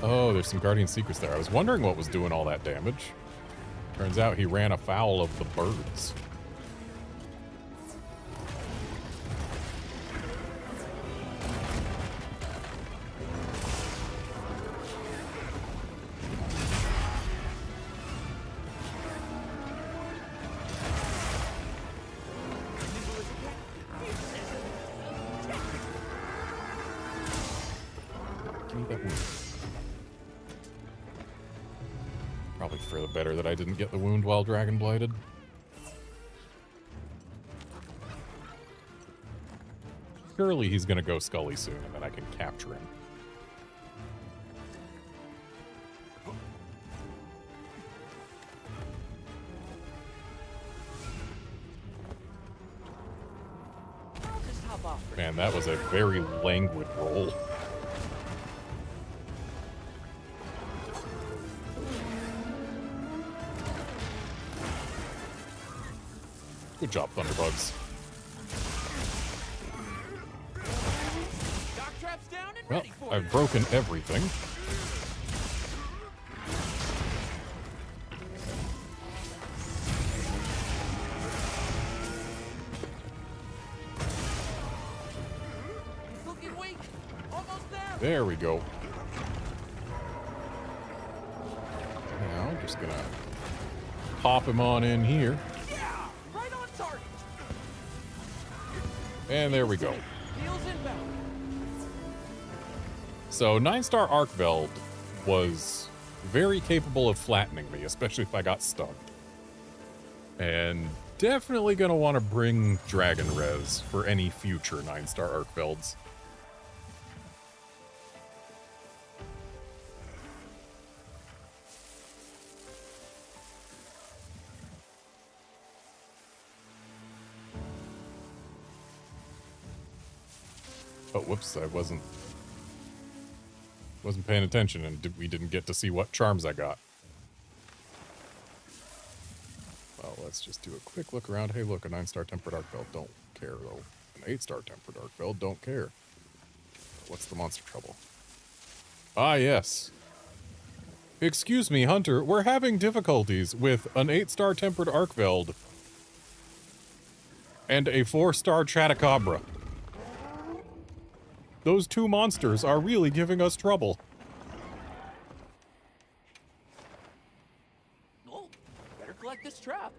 Oh, there's some Guardian Secrets there. I was wondering what was doing all that damage. Turns out he ran afoul of the birds. Probably for the better that I didn't get the wound while Dragon Blighted. Surely he's gonna go Scully soon, and then I can capture him. I'll just hop off. Man, that was a very languid roll. Good job, Thunderbugs. Well, ready for I've you. broken everything. He's looking weak. Almost there. There we go. Now, just gonna pop him on in here. Yeah, right on target. And there we go. Heels inbound. So 9-star Arkveld was very capable of flattening me, especially if I got stuck. And definitely going to want to bring Dragon Res for any future 9-star Arkvelds. Oh, whoops, I wasn't paying attention, and we didn't get to see what charms I got. Well, let's just do a quick look around. Hey, look, a 9-star Tempered Arkveld. Don't care, though. An 8-star Tempered Arkveld. Don't care. What's the monster trouble? Ah, yes. Excuse me, Hunter. We're having difficulties with an 8-star Tempered Arkveld and a 4-star Chatacabra. Those two monsters are really giving us trouble. Oh, better collect this trap.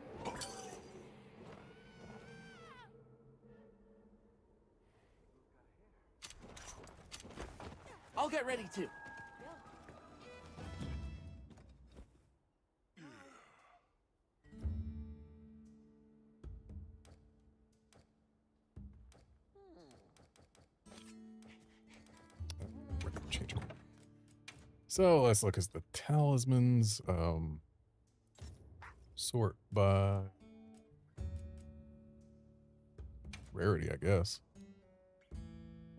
I'll get ready too. We're gonna change it. So let's look at the talismans. Sort by rarity, I guess.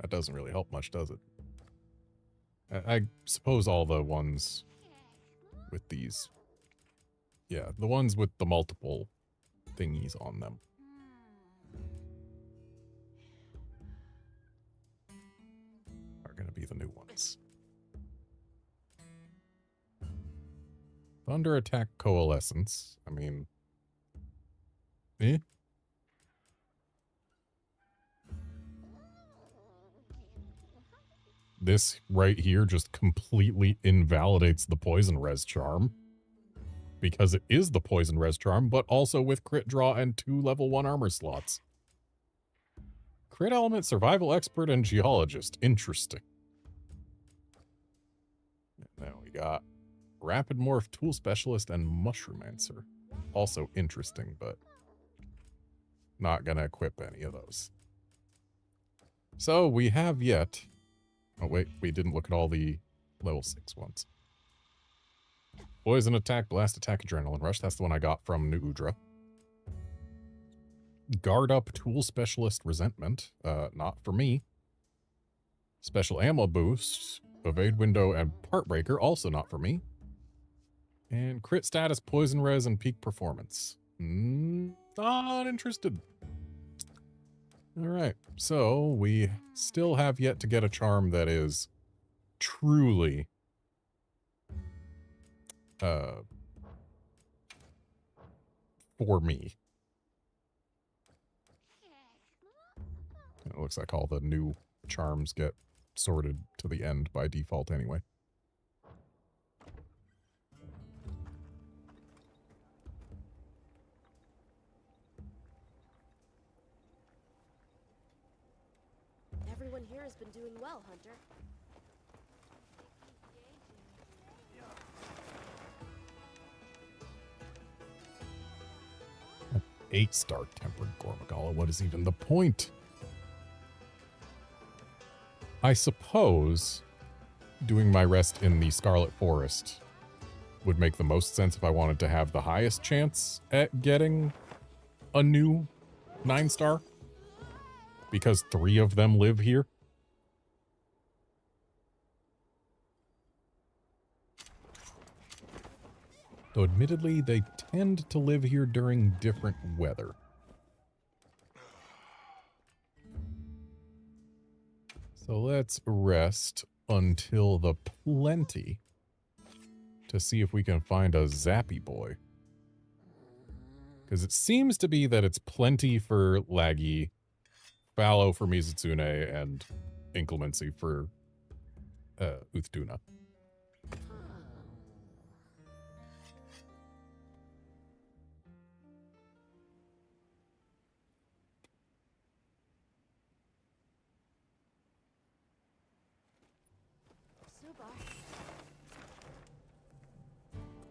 That doesn't really help much, does it? I suppose all the ones with these, yeah, the ones with the multiple thingies on them. Are going to be the new ones. Thunder Attack Coalescence. I mean, eh? This right here just completely invalidates the Poison Res charm. Because it is the Poison Res charm, but also with crit draw and 2 level 1 armor slots. Crit Element, Survival Expert, and Geologist. Interesting. Now we got Rapid Morph, Tool Specialist, and Mushroomancer. Also interesting, but not gonna equip any of those. So we have yet... Oh wait, we didn't look at all the level 6 ones. Poison Attack, Blast Attack, Adrenaline Rush. That's the one I got from New Udra. Guard Up, Tool Specialist, Resentment. Not for me. Special Ammo Boost, Evade Window, and Part Breaker. Also not for me. And Crit Status, Poison Res, and Peak Performance. Not interested. Alright, so we still have yet to get a charm that is truly for me. It looks like all the new charms get sorted to the end by default anyway. Everyone here has been doing well, Hunter. 8-star Tempered Gormagala. What is even the point? I suppose doing my rest in the Scarlet Forest would make the most sense if I wanted to have the highest chance at getting a new 9-star. Because 3 of them live here. Though admittedly, they tend to live here during different weather. So let's rest until the plenty to see if we can find a Zappy boy. Because it seems to be that it's plenty for Laggy, fallow for Mizutsune, and inclemency for Uthduna.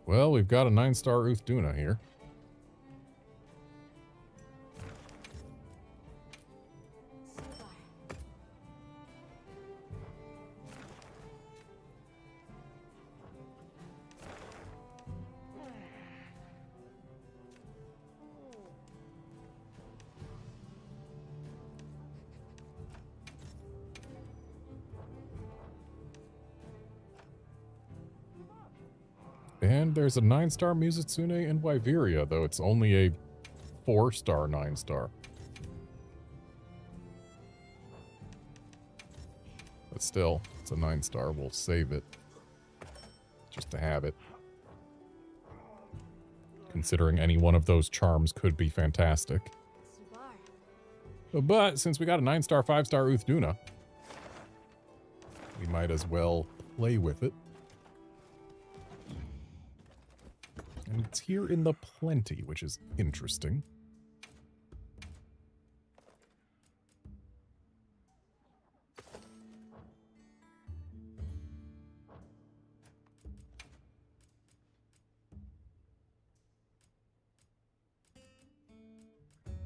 Well, we've got a 9-star Uthduna here. And there's a 9-star Mizutsune in Wyveria, though it's only a 4-star 9-star. But still, it's a 9-star. We'll save it. Just to have it. Considering any one of those charms could be fantastic. But since we got a 9-star, 5-star Uthduna, we might as well play with it. And it's here in the plenty, which is interesting.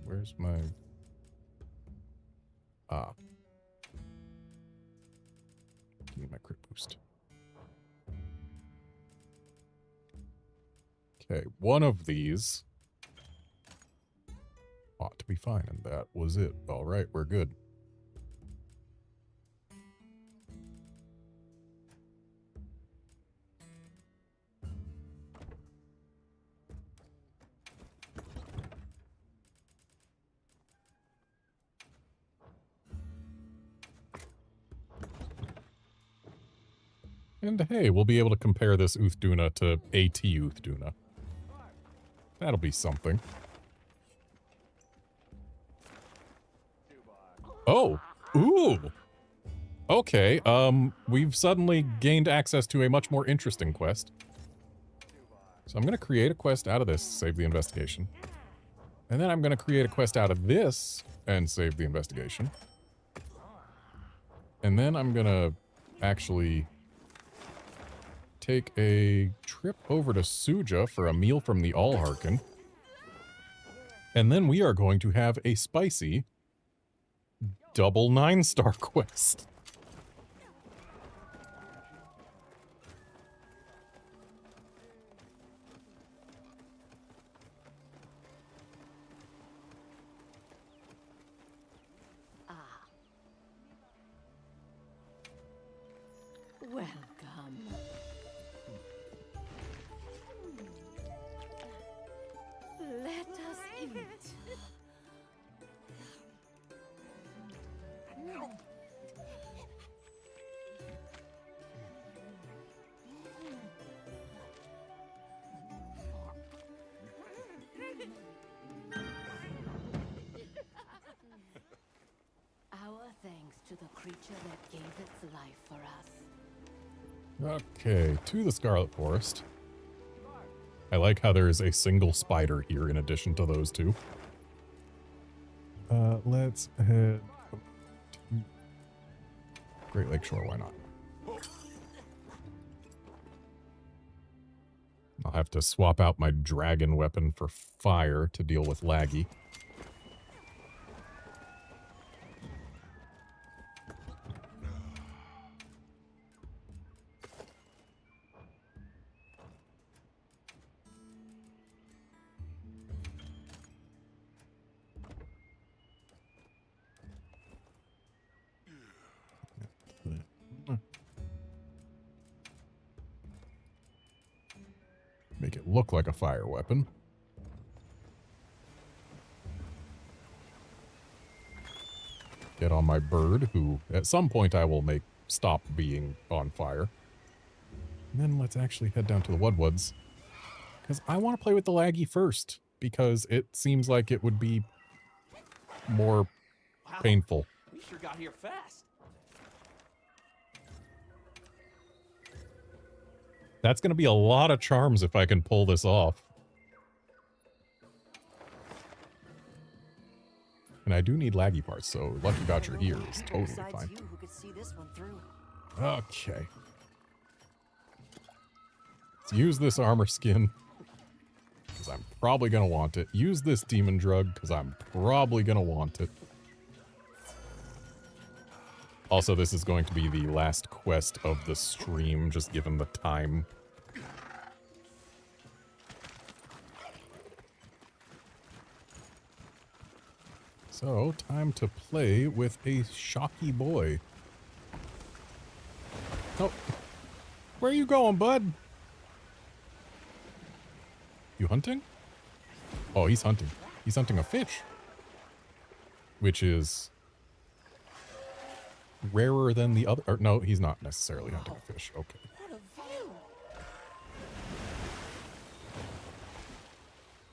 Where's my... Ah. Give me my crit boost. Okay, one of these ought to be fine, and that was it. All right, we're good. And hey, we'll be able to compare this Uthduna to AT Uthduna. That'll be something. Oh! Ooh! Okay, we've suddenly gained access to a much more interesting quest. So I'm gonna create a quest out of this, save the investigation. And then I'm gonna create a quest out of this, and save the investigation. And then I'm gonna actually take a trip over to Suja for a meal from the Allharkin. And then we are going to have a spicy double 9-star quest. Welcome. Let us eat. Our thanks to the creature that gave its life for us. Okay, to the Scarlet Forest. I like how there is a single spider here in addition to those two. Let's head to Great Lake Shore, why not? I'll have to swap out my dragon weapon for fire to deal with Laggy. Make it look like a fire weapon. Get on my bird, who at some point I will make stop being on fire. And then let's actually head down to the Woodwoods. Because I want to play with the laggy first. Because it seems like it would be more painful. We sure got here fast. That's going to be a lot of charms if I can pull this off. And I do need laggy parts, so Lucky Voucher here is totally fine. You who could see this one through. Okay. Let's use this armor skin, because I'm probably going to want it. Use this demon drug, because I'm probably going to want it. Also, this is going to be the last quest of the stream, just given the time. So, time to play with a shocky boy. Oh, where are you going, bud? You hunting? Oh, he's hunting. He's hunting a fish. Which is rarer than the other. Or no, he's not necessarily hunting a fish. Okay. What a view!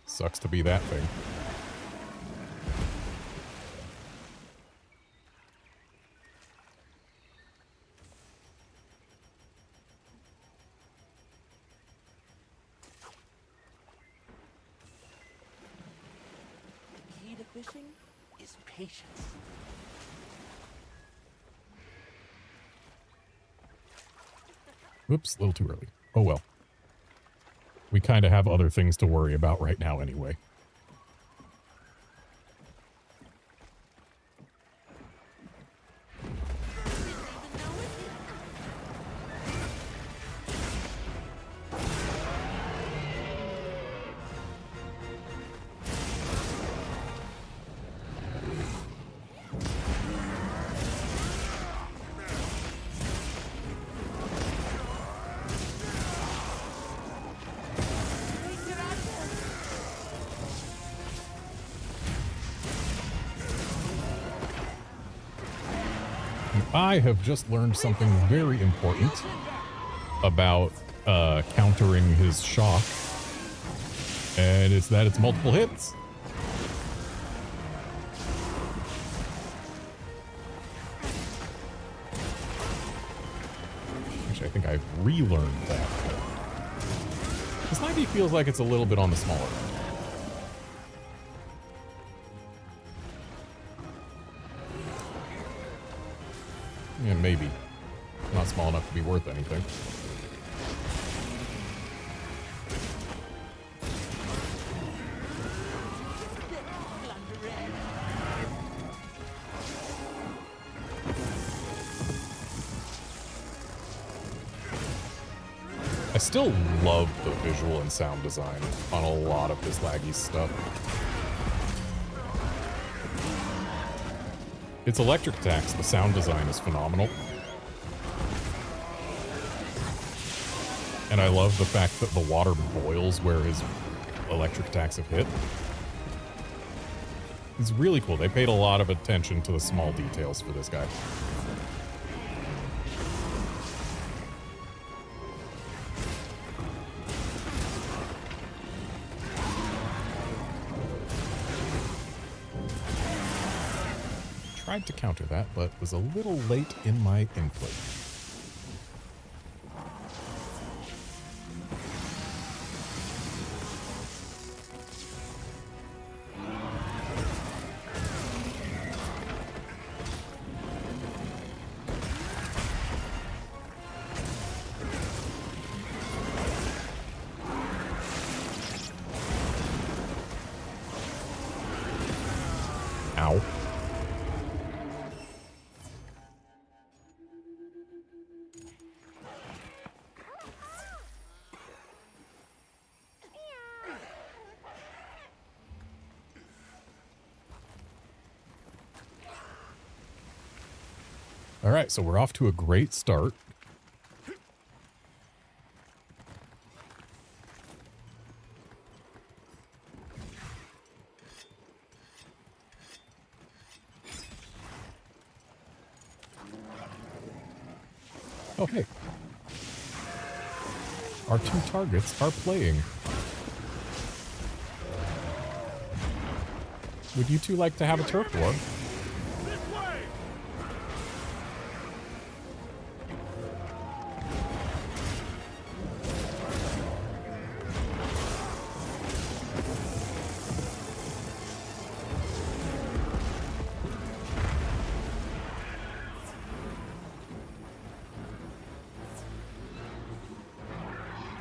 Sucks to be that thing. The key to fishing is patience. Whoops, a little too early. Oh well. We kind of have other things to worry about right now anyway. I have just learned something very important about countering his shock, and it's that it's multiple hits. Actually, I think I've relearned that. This 90 feels like it's a little bit on the smaller end. Yeah, maybe. Not small enough to be worth anything. I still love the visual and sound design on a lot of this laggy stuff. It's electric attacks. The sound design is phenomenal. And I love the fact that the water boils where his electric attacks have hit. It's really cool. They paid a lot of attention to the small details for this guy. Tried to counter that, but was a little late in my input. Ow. All right, so we're off to a great start. Oh, hey. Our two targets are playing. Would you two like to have a turf war?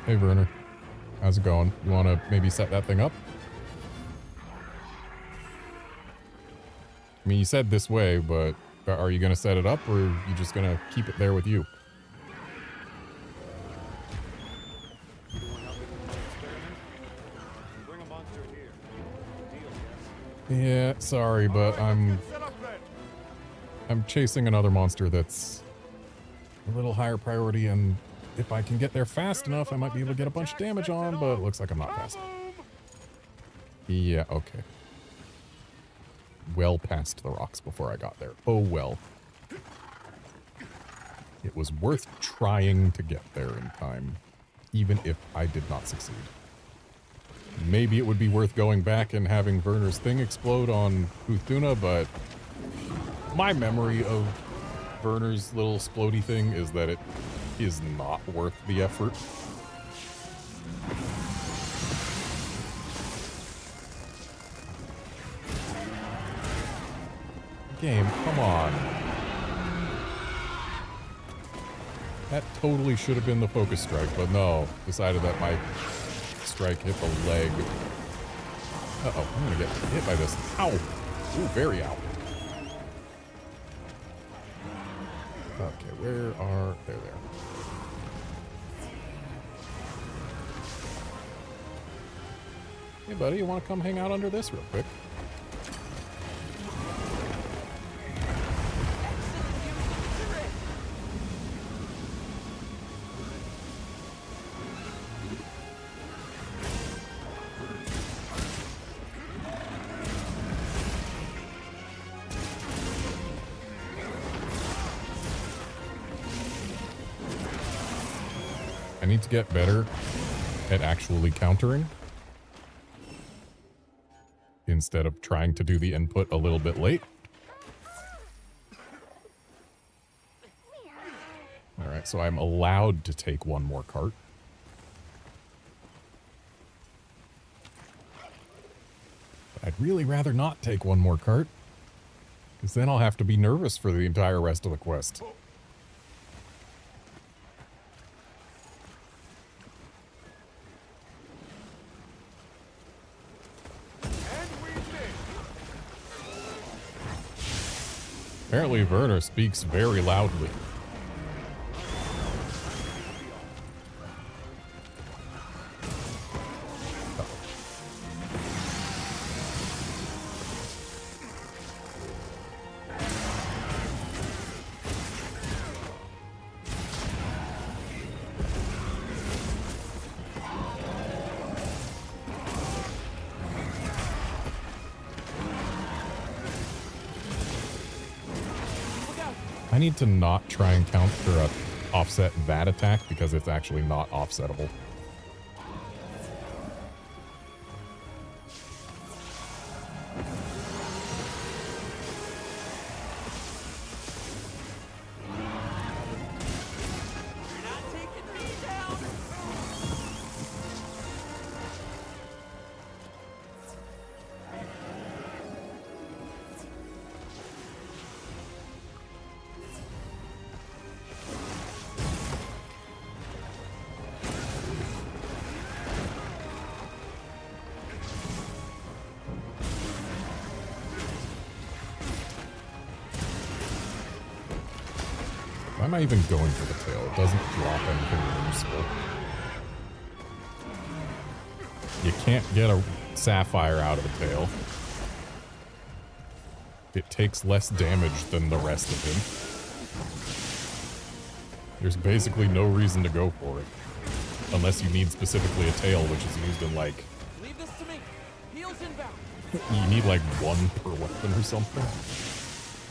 Hey, Werner. How's it going? You want to maybe set that thing up? I mean, you said this way, but are you going to set it up, or are you just going to keep it there with you? Yeah, sorry, but I'm chasing another monster that's a little higher priority, and if I can get there fast enough, I might be able to get a bunch of damage on, but it looks like I'm not fast. Yeah, okay. Well past the rocks before I got there. Oh well. It was worth trying to get there in time, even if I did not succeed. Maybe it would be worth going back and having Werner's thing explode on Uthuna, but my memory of Werner's little splody thing is that it is not worth the effort. Game, come on. That totally should have been the focus strike, but no. Decided that my strike hit the leg. Uh-oh, I'm gonna get hit by this. Ow! Ooh, very ow. Okay, where are... There. Hey, buddy, you want to come hang out under this real quick? I need to get better at actually countering instead of trying to do the input a little bit late. Alright, so I'm allowed to take one more cart. But I'd really rather not take one more cart, because then I'll have to be nervous for the entire rest of the quest. Apparently, Werner speaks very loudly. I need to not try and counter offset that attack because it's actually not offsettable. Why am I even going for the tail? It doesn't drop anything useful. You can't get a sapphire out of the tail. It takes less damage than the rest of him. There's basically no reason to go for it. Unless you need specifically a tail, which is used in like... Leave this to me. Heels inbound. You need like one per weapon or something.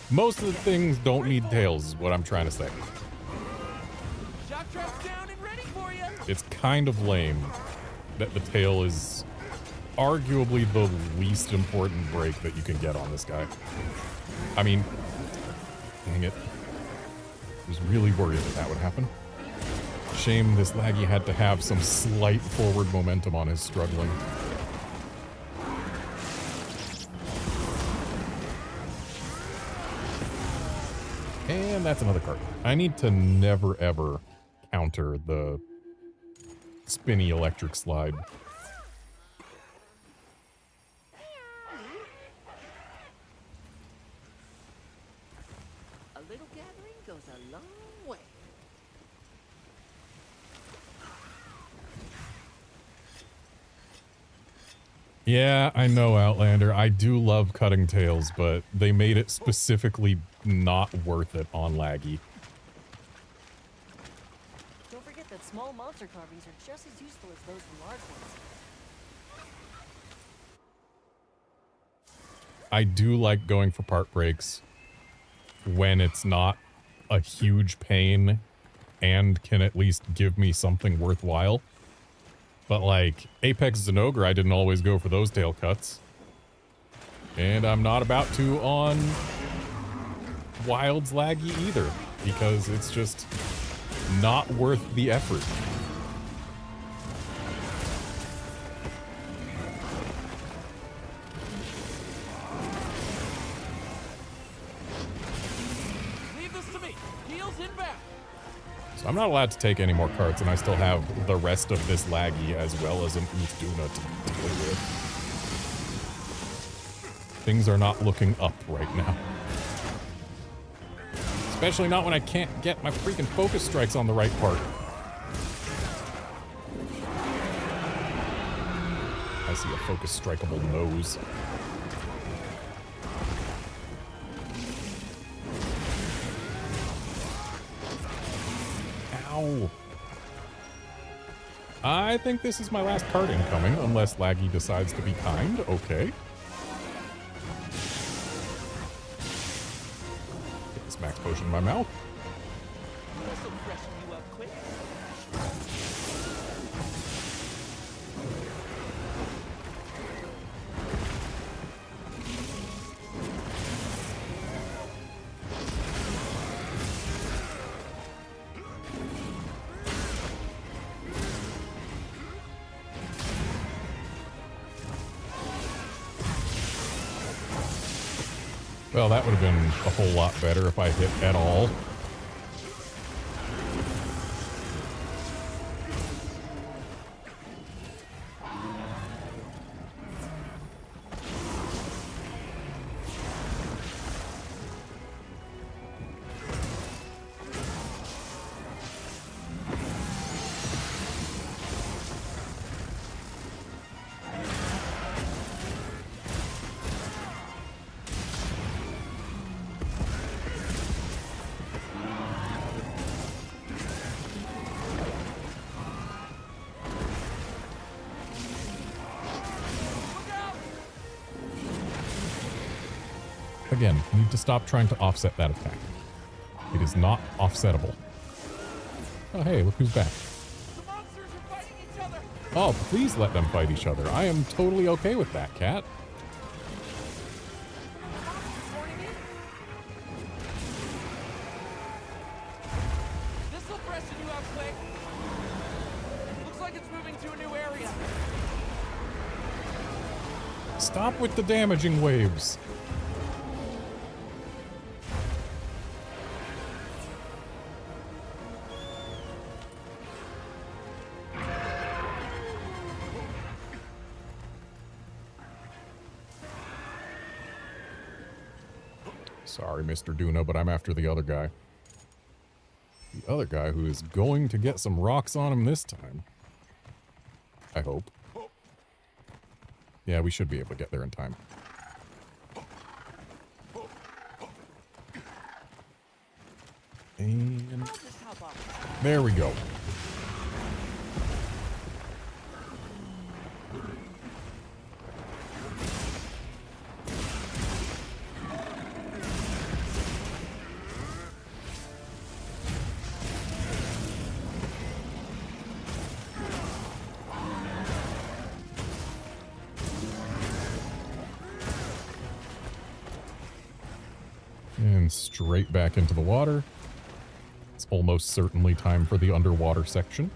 Most of the things don't need tails, is what I'm trying to say. it's kind of lame that the tail is arguably the least important break that you can get on this guy. I mean, dang it. I was really worried that that would happen. Shame this laggy had to have some slight forward momentum on his struggling. And that's another card. I need to never ever counter the spinny electric slide. A little gathering goes a long way. Yeah, I know, Outlander. I do love cutting tails, but they made it specifically not worth it on laggy. Don't forget that small monster carvings are just as useful as those large ones. I do like going for part breaks when it's not a huge pain and can at least give me something worthwhile. But like Apex Zenogre, I didn't always go for those tail cuts. And I'm not about to on Wilds laggy either, because it's just not worth the effort. Leave this to me. Heels inbound. So I'm not allowed to take any more cards, and I still have the rest of this laggy as well as an Uthduna to deal with. Things are not looking up right now. Especially not when I can't get my freaking focus strikes on the right part. I see a focus strikeable nose. Ow. I think this is my last card incoming, unless Laggy decides to be kind. Okay. Get this max potion in my mouth. This'll freshen you up quick. Well, that would have been a whole lot better if I hit at all. Again, you need to stop trying to offset that attack. It is not offsettable. Oh, hey, look who's back. The monsters are fighting each other. Oh, please let them fight each other. I am totally okay with that, Cat. This'll freshen you up quick. Looks like it's moving to a new area. Stop with the damaging waves. Sorry, Mr. Duna, but I'm after the other guy. The other guy who is going to get some rocks on him this time. I hope. Yeah, we should be able to get there in time. And there we go. And straight back into the water. It's almost certainly time for the underwater section.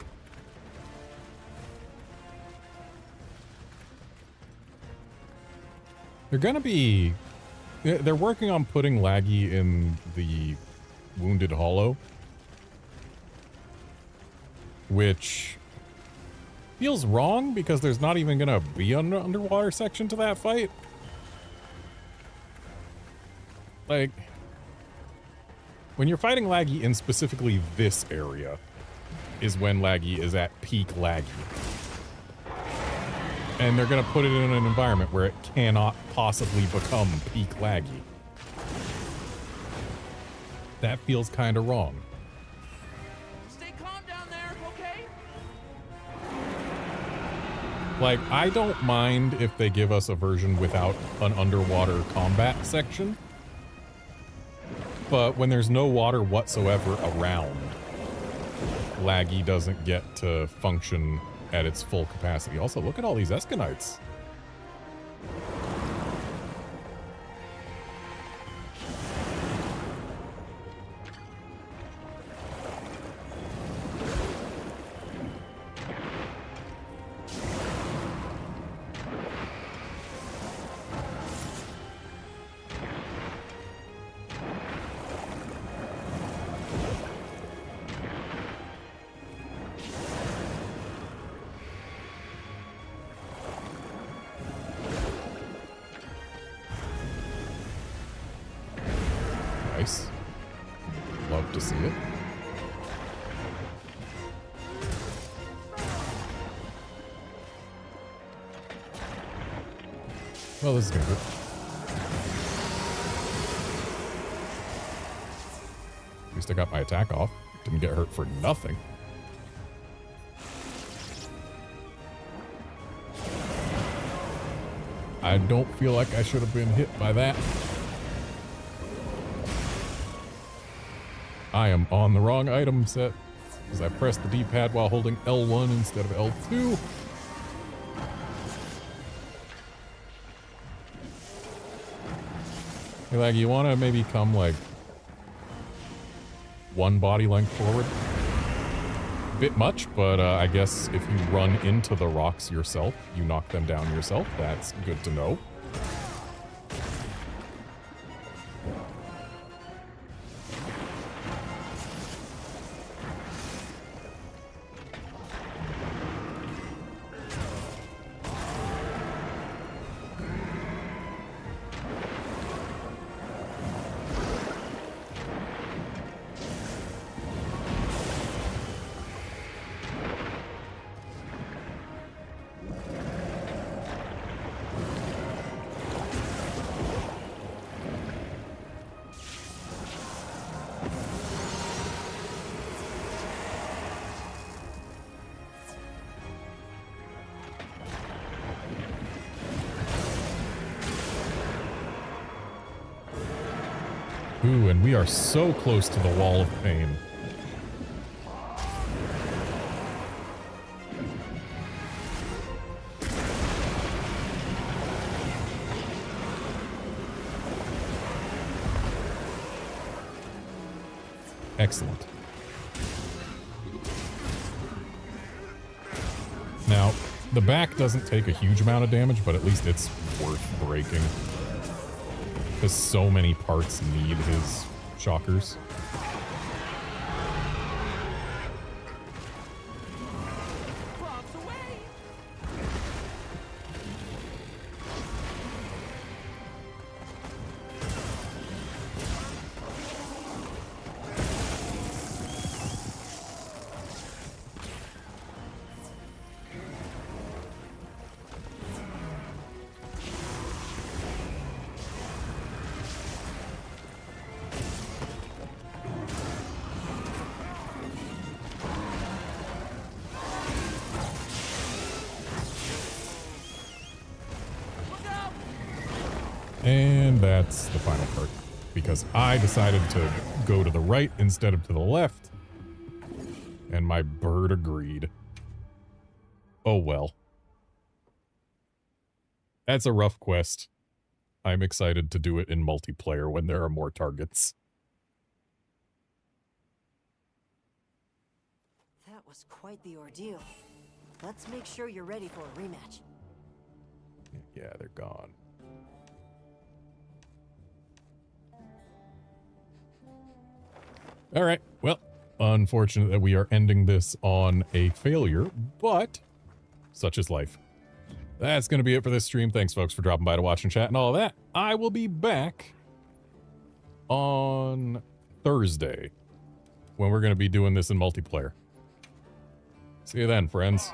They're gonna be... They're working on putting Laggy in the Wounded Hollow. Which feels wrong because there's not even gonna be an underwater section to that fight. Like... When you're fighting Laggy in specifically this area is when Laggy is at peak Laggy. And they're going to put it in an environment where it cannot possibly become peak Laggy. That feels kind of wrong. Stay calm down there, okay? Like, I don't mind if they give us a version without an underwater combat section. But when there's no water whatsoever around, Laggy doesn't get to function at its full capacity. Also, look at all these Eskinites. Nice. Love to see it. Well, this is gonna hurt. At least I got my attack off. Didn't get hurt for nothing. I don't feel like I should have been hit by that. I am on the wrong item set because I pressed the D-pad while holding L1 instead of L2. Hey, Laggy, you want to maybe come like one body length forward? Bit much, but I guess if you run into the rocks yourself, you knock them down yourself. That's good to know. Ooh, and we are so close to the wall of pain. Excellent. Now, the back doesn't take a huge amount of damage, but at least it's worth breaking. Because so many parts need his shockers. Props away! And that's the final part. Because I decided to go to the right instead of to the left. And my bird agreed. Oh well. That's a rough quest. I'm excited to do it in multiplayer when there are more targets. That was quite the ordeal. Let's make sure you're ready for a rematch. Yeah, they're gone. All right. Well, unfortunate that we are ending this on a failure, but such is life. That's going to be it for this stream. Thanks, folks, for dropping by to watch and chat and all of that. I will be back on Thursday when we're going to be doing this in multiplayer. See you then, friends.